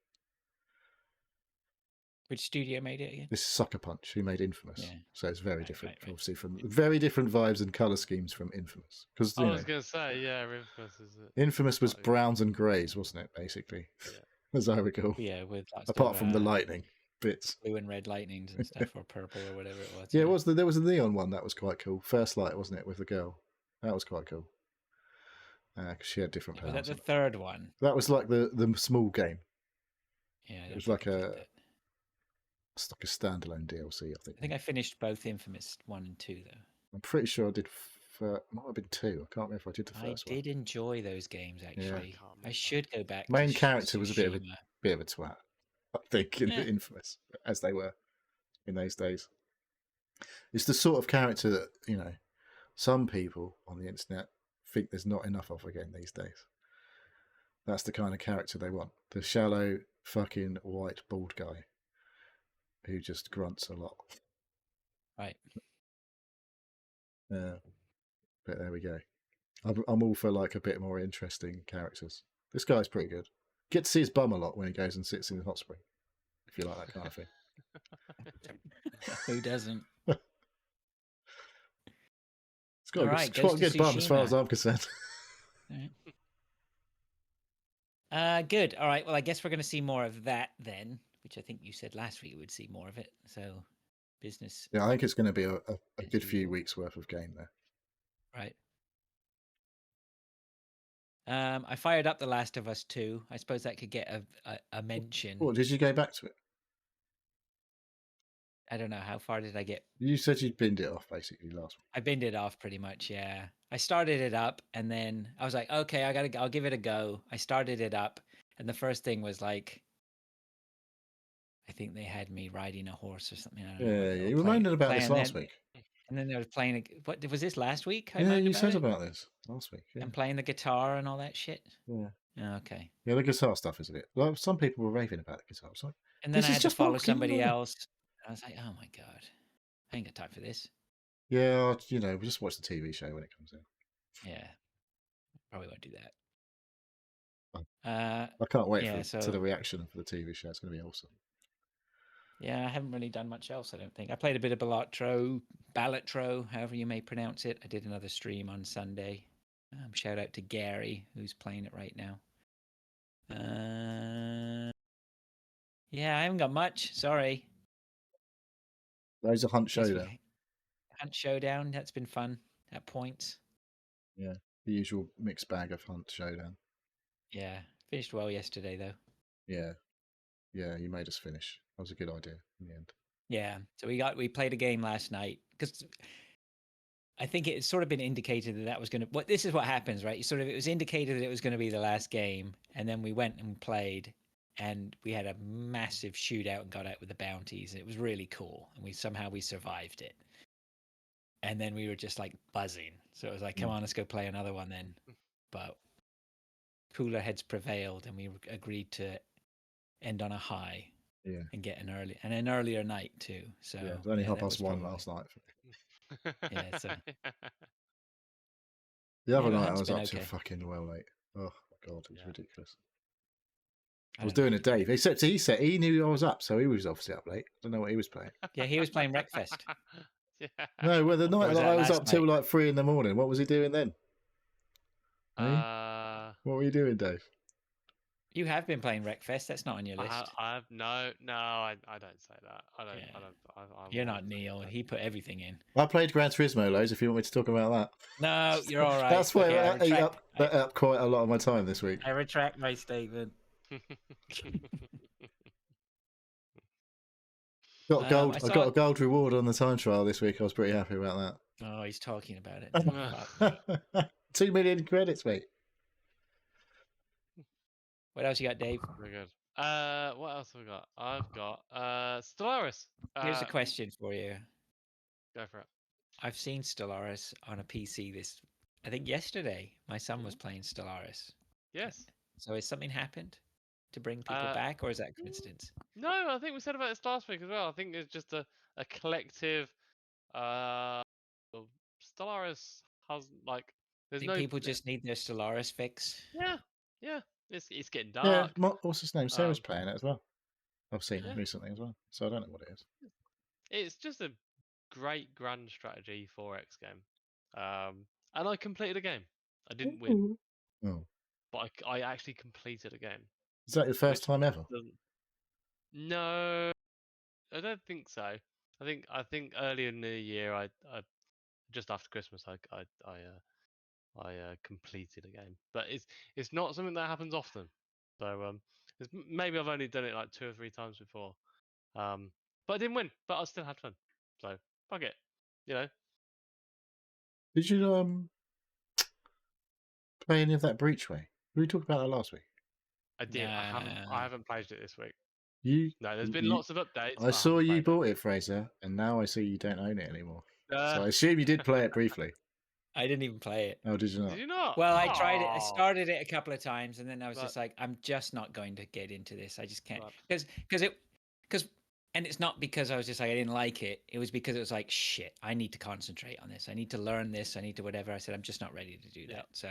Which studio made it again? This is Sucker Punch, who made Infamous. Yeah. So it's very Right, different, right. obviously, from very different vibes and colour schemes from Infamous. Because I was going to say, yeah, Infamous is it. Infamous was slightly- browns and greys, wasn't it, basically? As I recall. Yeah, with lots Apart of, from the lightning bits. blue and red lightnings and stuff, or purple or whatever it was. Yeah, there was a neon one that was quite cool. First Light, wasn't it, with the girl? That was quite cool. Because she had different Was powers. that the third one? That was like the small game. Yeah, It was like it's like a standalone DLC, I think I finished both Infamous 1 and 2 though. I'm pretty sure I did. Might have been 2. I can't remember if I did the I first one. did enjoy those games actually. can't I remember. should go back. Main to character was a bit of a Tsushima. twat, I think, in Yeah. Infamous, as they were in those days. It's the sort of character that some people on the internet think there's not enough of again these days. That's the kind of character they want. The shallow, fucking white, bald guy who just grunts a lot. Right. But there we go. I'm all for like a bit more interesting characters. This guy's pretty good. Get to see his bum a lot when he goes and sits in the hot spring, if you like that kind of thing. Who doesn't? It's got Alright, it's quite a Ghost of good bum as far Tsushima. as I'm concerned. Good. All right. Well, I guess we're going to see more of that then, which I think you said last week we would see more of it. So, business. Yeah, I think it's going to be a As good few usual. weeks worth of game there. Right. I fired up The Last of Us 2. I suppose that could get a mention. What, did you go back to it? I don't know how far did I get. You said you'd binned it off basically last week. I binned it off pretty much. Yeah, I started it up, and then I was like, okay, I'll give it a go. I started it up, and the first thing was like, I think they had me riding a horse or something. I don't know. Yeah, you were moaning about this last then, week. And then they were playing. What was this last week? I Yeah, moaned you said it? about this last week. Yeah. And playing the guitar and all that shit. Yeah. Oh, okay. Yeah, the guitar stuff is a bit. Like, some people were raving about the guitar. It's like, And then this I is had to just follow rock, somebody you know. else. I was like, oh my god, I ain't got time for this. Yeah, you know, we just watch the TV show when it comes out. Yeah, probably won't do that. I can't wait yeah, to the reaction for the TV show. It's going to be awesome. Yeah, I haven't really done much else, I don't think. I played a bit of Balatro, however you may pronounce it. I did another stream on Sunday. Shout out to Gary, who's playing it right now. Yeah, I haven't got much. Sorry. There's a Hunt Yes, Showdown. Hunt Showdown, that's been fun at points. Yeah, the usual mixed bag of Hunt Showdown. Yeah, finished well yesterday, though. Yeah, you made us finish. That was a good idea in the end. Yeah, so we played a game last night because I think it's sort of been indicated that was going to. This is what happens, right? It was indicated that it was going to be the last game, and then we went and played, and we had a massive shootout and got out with the bounties. And it was really cool, and we survived it. And then we were just like buzzing, so it was like, come on, let's go play another one then. But cooler heads prevailed, and we agreed to end on a high. Yeah, and get an earlier night too. So yeah, it was only 1:30 last night. Yeah, so the other but night I Hunt's was been up till okay. fucking well late. Oh my god, it was ridiculous. I I was don't doing know. a Dave, except he knew I was up, so he was obviously up late. I don't know what he was playing. Yeah, he was playing Wreckfest. Yeah. No, well, the night was that that I was last up till night? like 3 a.m, what was he doing then? What were you doing, Dave? You have been playing Wreckfest. That's not on your list. I don't say that. I don't. Yeah. You're not Neil. He put everything in. I played Gran Turismo loads. If you want me to talk about that, No, you're all right. that's why Okay, that ate up quite a lot of my time this week. I retract my statement. Got a gold. I I saw got a it- gold reward on the time trial this week. I was pretty happy about Oh, he's talking about it. Fuck. that. 2 million credits, mate. What else you got, Dave? Very good. What else have I got? I've got Stellaris. Here's a question for you. Go for it. I've seen Stellaris on a PC I think yesterday. My son was playing Stellaris. Yes. So has something happened to bring people back, or is that coincidence? No, I think we said about this last week as well. I think it's just a collective. Stellaris has like. There's Think no people just need their Stellaris fix. Yeah. It's getting Yeah, dark. what's his name? Sarah's playing it as well. I've seen it recently as well, so I don't know what it is. It's just a great grand strategy 4X game. And I completed a game. I didn't win, Oh, but I actually completed a game. is that your first time ever? No, I don't think so. I think earlier in the year, I just after Christmas, I completed a game, but it's not something that happens often. So maybe I've only done it like 2 or 3 times before. But I didn't win, but I still had fun. So fuck it, you know. Did you play any of that Breachway? We talked about that last week. I did. Nah. I haven't played it this week. No, there's been lots of updates. I saw you bought it, Fraser, and now I see you don't own it anymore. So I assume you did play it briefly. I didn't even play it. Oh, did you not? Did you not? Well, I tried it. I started it a couple of times, and then I was just like, I'm just not going to get into this. I just can't because and it's not because I was just like I didn't like it. It was because it was like shit. I need to concentrate on this. I need to learn this. I need to whatever. I said I'm just not ready to do that. So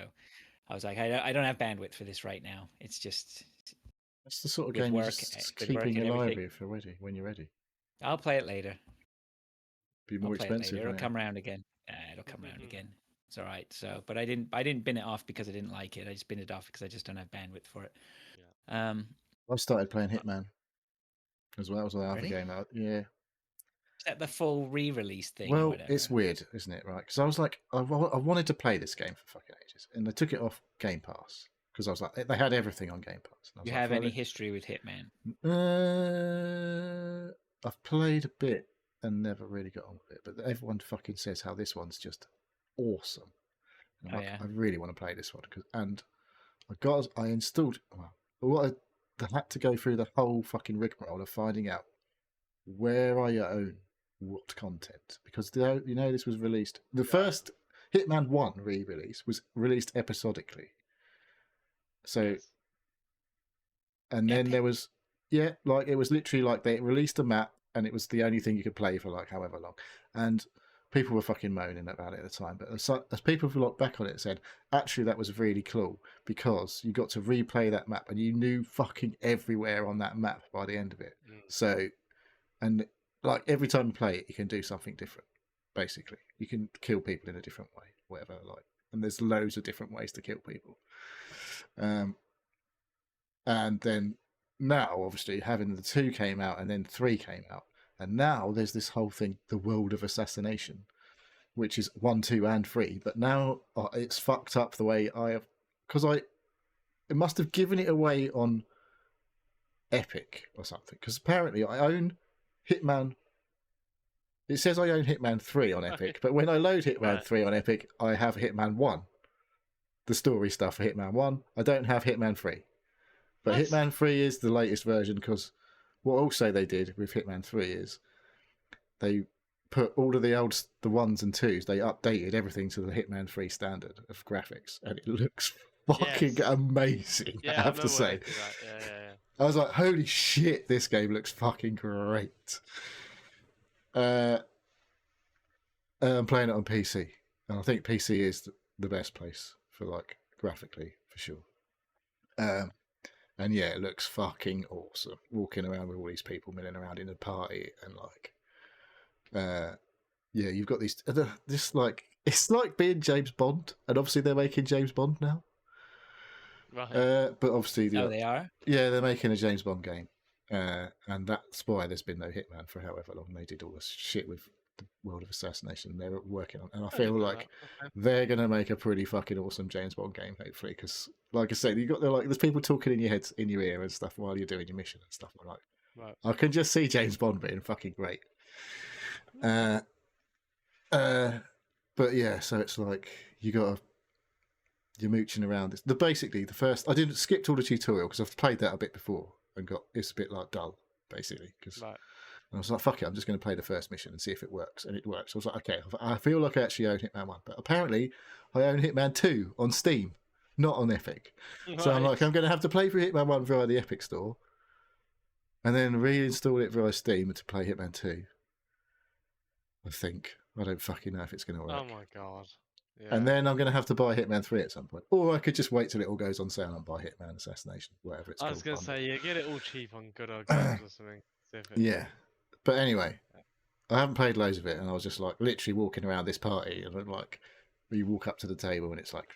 I was like, I don't have bandwidth for this right now. It's just. That's the sort of with game work, you're just with work keeping and alive everything. when you're ready. I'll play it later. Be more expensive. It'll come around again. It'll come around again. It's all right. So, but I didn't bin it off because I didn't like it. I just bin it off because I just don't have bandwidth for it. Yeah. I started playing Hitman as well as the other game. Yeah. Is that the full re-release thing? Well, it's weird, isn't it? Right? Because I was like, I wanted to play this game for fucking ages, and they took it off Game Pass because I was like, they had everything on Game Pass. You have any history with Hitman? I've played a bit. and never really got on with it. But everyone fucking says how this one's just awesome. And I'm Oh, like, yeah. I really want to play this one and I installed. I had to go through the whole fucking rigmarole of finding out where I own what content, because this was released. The first Hitman 1 re-release was released episodically. So, Yes. and then Epic. there was, yeah, like it was literally like they released a map and it was the only thing you could play for like however long. And people were fucking moaning about it at the time. But as people who looked back on it said, actually that was really cool because you got to replay that map and you knew fucking everywhere on that map by the end of it. Mm. So, and like every time you play it, you can do something different. Basically, you can kill people in a different way, whatever. Like, and there's loads of different ways to kill people. And then now, obviously, having the 2 came out and then 3 came out, and now there's this whole thing, the World of Assassination, which is 1, 2, and 3. But now it's fucked up the way it must have given it away on Epic or something, because apparently I own Hitman. It says I own Hitman 3 on Epic, but when I load Hitman Right. 3 on Epic, I have Hitman 1. The story stuff for Hitman 1. I don't have Hitman 3. But What? Hitman 3 is the latest version, because what also they did with Hitman 3 is they put all of the 1s and 2s, they updated everything to the Hitman 3 standard of graphics, and it looks fucking Yes. amazing, Yeah, I have to remember when say. they did that. Yeah. I was like, holy shit, this game looks fucking great. I'm playing it on PC, and I think PC is the best place for like graphically for sure. And yeah, it looks fucking awesome. Walking around with all these people milling around in a party, and like, yeah, you've got this like it's like being James Bond, and obviously they're making James Bond now. Right. But obviously, They are. yeah, they're making a James Bond game, and that's why there's been no Hitman for however long. They did all this shit with the World of Assassination. They're working on, and I feel like they're gonna make a pretty fucking awesome James Bond game, hopefully. Because, like I said, you got there's people talking in your head, in your ear, and stuff while you're doing your mission and stuff. Like, Right. I can just see James Bond being fucking great. But yeah, so it's like you're mooching around. Basically the first I didn't skipped all the tutorial because I've played that a bit before and it's a bit like dull basically because Right. I was like, fuck it, I'm just going to play the first mission and see if it works, and it works. I was like, okay, I feel like I actually own Hitman 1, but apparently I own Hitman 2 on Steam, not on Epic. So I'm like, I'm going to have to play through Hitman 1 via the Epic store and then reinstall it via Steam to play Hitman 2. I think. I don't fucking know if it's going to work. Oh my god. Yeah. And then I'm going to have to buy Hitman 3 at some point. Or I could just wait till it all goes on sale and buy Hitman Assassination, whatever it's I called. was gonna say, yeah, get it all cheap on Good Old Games or something. See if it- Yeah. But anyway, I haven't played loads of it, and I was just like literally walking around this party, and I'm like, you walk up to the table and it's like,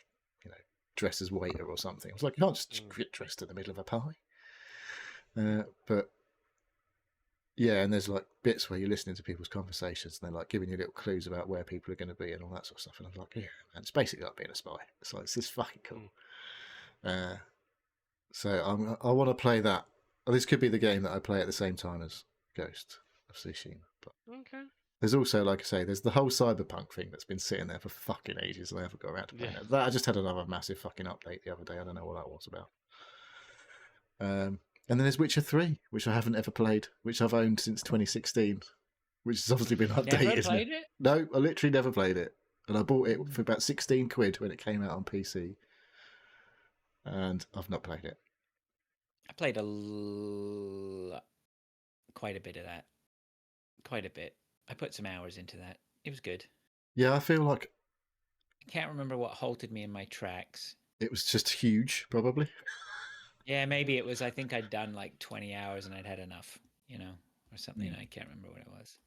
dressed as waiter or something. I was like, you can't just get dressed in the middle of a party. But yeah, and there's like bits where you're listening to people's conversations and they're like giving you little clues about where people are going to be and all that sort of stuff. And I'm like, yeah, man, it's basically like being a spy. It's like, it's just fucking cool. So I want to play that. This could be the game that I play at the same time as Ghost of Tsushima. But Okay. there's also, like I say, there's the whole cyberpunk thing that's been sitting there for fucking ages and I haven't got around to playing it. That I just had another massive fucking update the other day. I don't know what that was about. And then there's Witcher 3, which I haven't ever played, which I've owned since 2016, which has obviously been updated. Never played it? No, I literally never played it. And I bought it for about 16 quid when it came out on PC. And I've not played it. I played quite a bit of that. Quite a bit. I put some hours into that. It was good. Yeah, I feel like I can't remember what halted me in my tracks. it was just huge, probably. Yeah, maybe it was. I think I'd done like 20 hours and I'd had enough, or something. I can't remember what it was.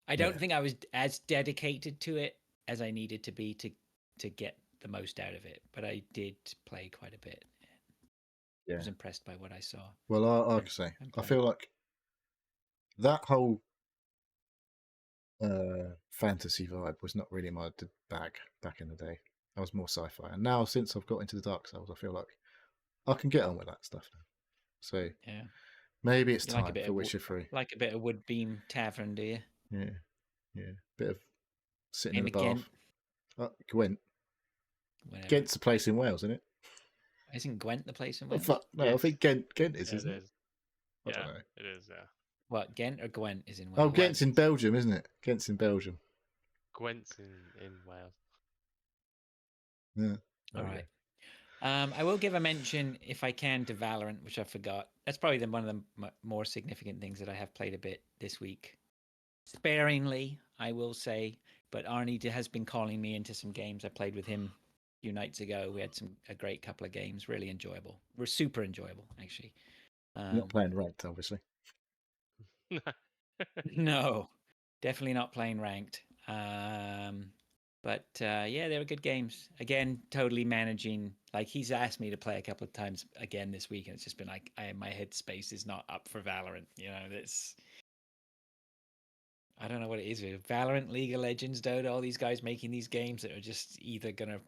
I don't think I was as dedicated to it as I needed to be to get the most out of it, but I did play quite a bit. I was impressed by what I saw. Well, like I say, I feel like that whole fantasy vibe was not really my bag back in the day. I was more sci-fi, and now since I've got into the Dark Souls, I feel like I can get on with that stuff now. So Yeah, Maybe it's You like a time bit for of Witcher 3. like a bit of Woodbeam Tavern, do you? Yeah. Bit of sitting Name in a it Ghent. bath. Gwent. Whatever. Ghent's a place in Wales, isn't it? Isn't Gwent the place in Oh, Wales? fuck. No, I Yes. think Ghent is, Yeah, isn't it it? is. I Yeah, don't know. it is. Yeah. What, Ghent or Gwent is in Wales? Oh, Ghent's in Belgium, isn't it? Ghent's in Belgium. Gwent's in Wales. Yeah. All There we right. I will give a mention, if I can, to Valorant, which I forgot. That's probably one of the more significant things that I have played a bit this week. Sparingly, I will say, but Arnie has been calling me into some games. I played with him a few nights ago. We had a great couple of games, really enjoyable. We're super enjoyable, actually. You're not playing ranked, obviously. No, definitely not playing ranked. But yeah, they were good games. Again, totally managing. Like he's asked me to play a couple of times again this week, and it's just been like my headspace is not up for Valorant. You know, that's I don't know what it is with Valorant, League of Legends, Dota. All these guys making these games that are just either gonna.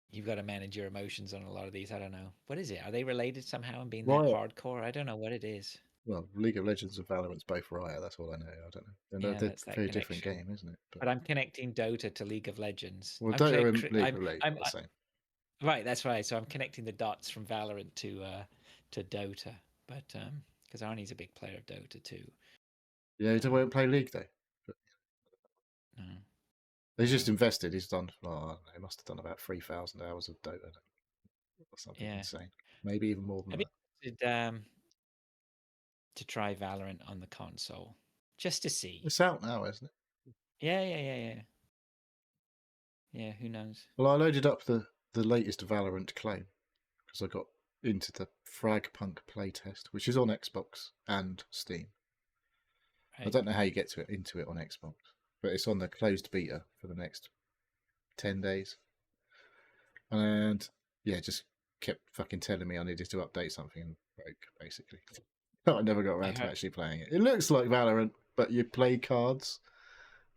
You've got to manage your emotions on a lot of these. I don't know. What is it? Are they related somehow and being that Riot. hardcore? I don't know what it is. Well, League of Legends and Valorant's both Riot. That's all I know. I don't know. Yeah, They're that's that very different connection. game, isn't it? But I'm connecting Dota to League of Legends. Well, I'm Dota connect- and League I'm- of Legends I'm- are the same. Right, that's right. So I'm connecting the dots from Valorant to Dota, but because Arnie's a big player of Dota too. Yeah, he won't play League though. No. He's just invested. He's done. Oh, I don't know, he must have done about 3,000 hours of Dota or something Yeah. insane. Maybe even more than I'd that. be interested, to try Valorant on the console just to see. It's out now, isn't it? Yeah. Yeah, who knows? Well, I loaded up the latest Valorant claim because I got into the Fragpunk playtest, which is on Xbox and Steam. I Right. don't know how you get into it on Xbox, but it's on the closed beta for the next 10 days. And yeah, just kept fucking telling me I needed to update something and broke, basically. I never got around to heard- actually playing it. It looks like Valorant, but you play cards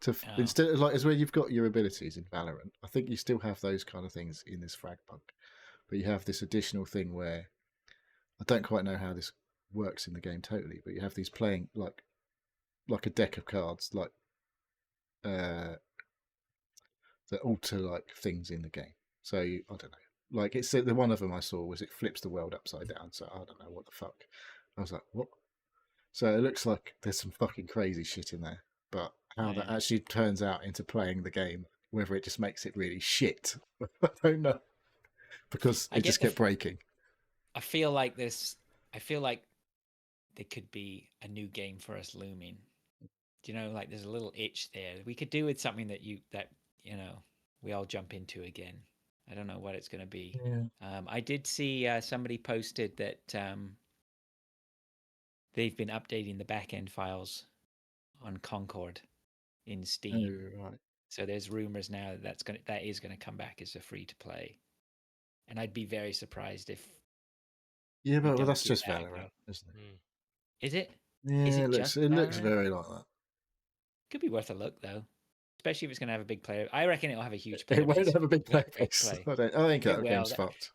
to Oh. instead of like as where you've got your abilities in Valorant. I think you still have those kind of things in this Fragpunk, but you have this additional thing where I don't quite know how this works in the game totally, but you have these playing like a deck of cards, like that alter like things in the game. So I don't know. Like it's the one of them I saw was it flips the world upside down. So I don't know what the fuck. I was like, what? So it looks like there's some fucking crazy shit in there, but how that Yeah. actually turns out into playing the game, whether it just makes it really shit, I don't know, because I it get just the kept breaking. I feel like there could be a new game for us looming. Do you know, like there's a little itch there. We could do with something that we all jump into again. I don't know what it's going to be. Yeah. I did see somebody posted that they've been updating the backend files on Concord in Steam. Oh, right. So there's rumors now that is going to come back as a free to play. And I'd be very surprised if Yeah, but don't that's keep just that Valorant, going. isn't it? Is it? Yeah, Is it it looks just looks Valorant? very like that. Could be worth a look though, especially if it's going to have a big player. I reckon it'll have a huge player It won't base have a big player free to base. play. I think It that will. game's fucked.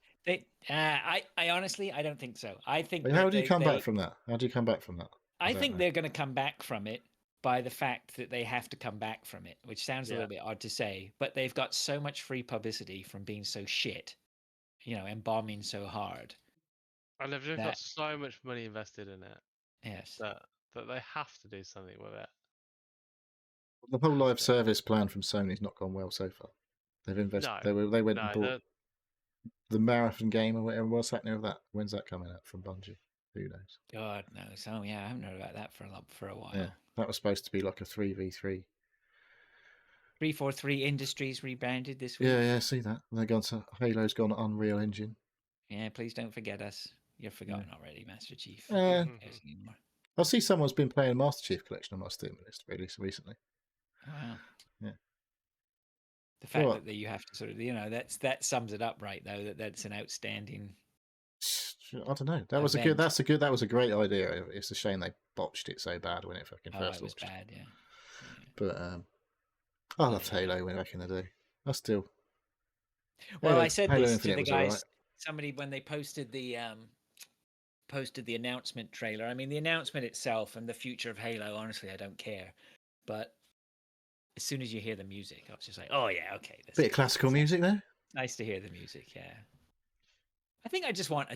I honestly, I don't think so. I think. But how do you come back from that? How do you come back from that? I don't think know. they're going to come back from it by the fact that they have to come back from it, which sounds a Yeah. little bit odd to say, but they've got so much free publicity from being so shit, and bombing so hard. And they've just That- got so much money invested in it Yes. that they have to do something with it. The whole live service plan from Sony's not gone well so far. They've invested. No, They went No, and bought the marathon game or whatever. What's happening with that? When's that coming out from Bungie? Who knows? God knows. Oh yeah, I haven't heard about that for a while. Yeah, that was supposed to be like a 3v3. 343 Industries rebranded this week. Yeah, see that? And they're gone to Halo's gone Unreal Engine. Yeah, please don't forget us. You're forgotten already, Master Chief. Yeah. Who cares anymore? I see someone's been playing Master Chief Collection on my Steam list recently. Wow. Yeah. The fact What? that you have to sort of, that sums it up, right? Though that's an outstanding. I don't know. That was Event. That was a great idea. It's a shame they botched it so bad when it fucking Oh, first it was launched. bad. Yeah. But I loved Halo when back in the day. I still. Well, Halo- I said Halo this Infinite to the was guys. alright. Somebody when they posted the posted the announcement trailer. I mean, the announcement itself and the future of Halo, honestly, I don't care. But as soon as you hear the music, I was just like, oh, yeah, okay. Bit of classical music there. Nice to hear the music, yeah. I think I just want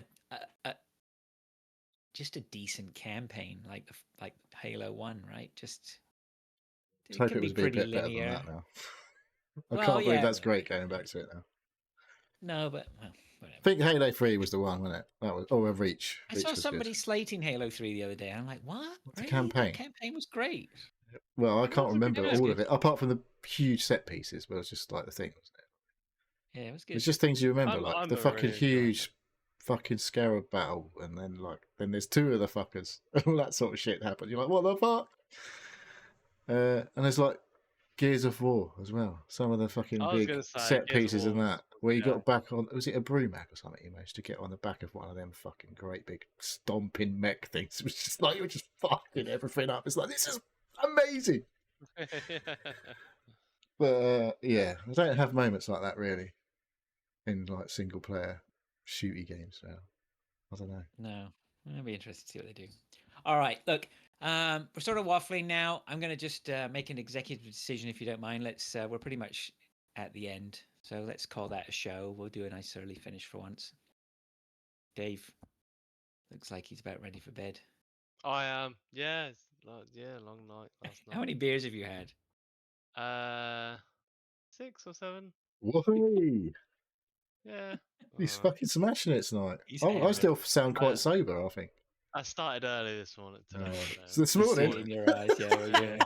just a decent campaign like Halo 1, right? Just Let's hope it was a bit better than that now. I can't believe that's great going back to it now. No, but well, whatever. I think Halo 3 was the one, wasn't it? That was Reach. I saw somebody slating Halo 3 the other day. I'm like, what? The campaign? The campaign was great. Well, I can't remember all of it, apart from the huge set pieces, but it was just like the thing, wasn't it? Yeah, it was good. It's just things you remember, like the fucking huge fucking scarab battle, and then there's two of the fuckers, all that sort of shit happened. You're like, what the fuck? And there's like Gears of War as well. Some of the fucking big set pieces in that, where you got back on, was it a Brumac or something? You managed to get on the back of one of them fucking great big stomping mech things. It was just like, you were just fucking everything up. It's like, this is amazing. But yeah, I don't have moments like that really in like single player shooty games now. I don't know. No, it'll be interesting to see what they do. All right, look, we're sort of waffling now. I'm going to just make an executive decision, if you don't mind. We're pretty much at the end, so let's call that a show. We'll do a nice early finish for once. Dave looks like he's about ready for bed. I am. Yeah, long night last night. How many beers have you had? 6 or 7. Woohoo! Yeah. He's fucking smashing it tonight. I hammered. still sound quite sober, I think. I started early this morning. So this morning? In your eyes, yeah.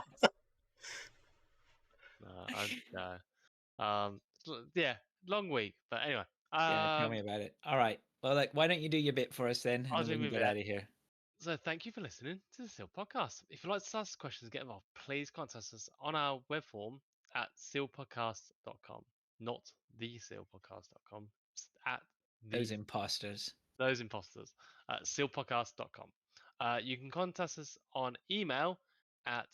Yeah, long week. But anyway. Yeah, tell me about it. All right. Well, like, why don't you do your bit for us then, and then we can get out of here. So thank you for listening to the Seal Podcast. If you'd like to ask questions, get involved, please contact us on our web form at sealpodcast.com, not thesealpodcast.com. At Those imposters. Those imposters at sealpodcast.com. You can contact us on email at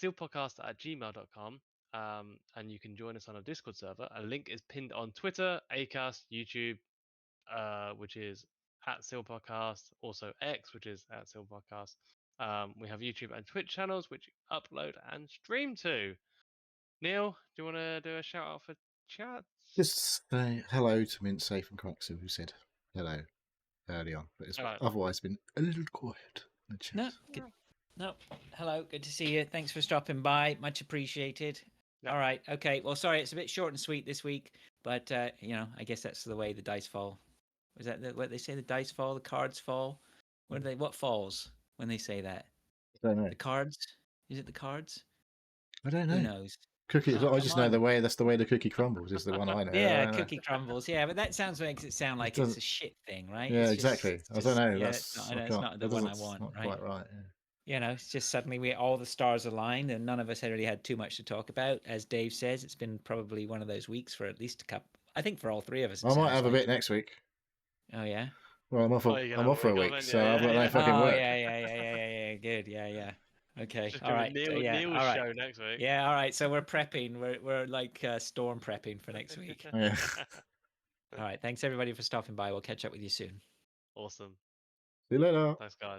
sealpodcast@gmail.com. And you can join us on our Discord server. A link is pinned on Twitter, Acast, YouTube, which is at Seal Podcast, also X, which is at Seal Podcast. We have YouTube and Twitch channels, which you upload and stream to. Neil, do you want to do a shout out for chat? Just say hello to Mint Safe and Croxu, who said hello early on, but it's otherwise been a little quiet in the chat. No. Hello, good to see you. Thanks for stopping by. Much appreciated. All right. Okay. Well, sorry, it's a bit short and sweet this week, but I guess that's the way the dice fall. Is that what they say? The dice fall, the cards fall. What falls when they say that? I don't know. The cards? Is it the cards? I don't know. Who knows? Cookie. I just know that's the way the cookie crumbles. Is the one I know. Yeah, cookie crumbles. Yeah, but that makes it sound like it's a shit thing, right? Yeah, exactly. I don't know. Yeah, it's not the one I want. Not right? Quite right. Yeah. It's just suddenly all the stars aligned, and none of us had really had too much to talk about. As Dave says, it's been probably one of those weeks for at least a couple. I think for all three of us. I might have a bit next week. Oh yeah. Well, I'm off for a week, so I've got no fucking work. Yeah. Good. Yeah. Okay. Just all right. Neil's show next week. Yeah. All right. So we're prepping. We're like storm prepping for next week. Yeah. All right. Thanks everybody for stopping by. We'll catch up with you soon. Awesome. See you later. Thanks, guys.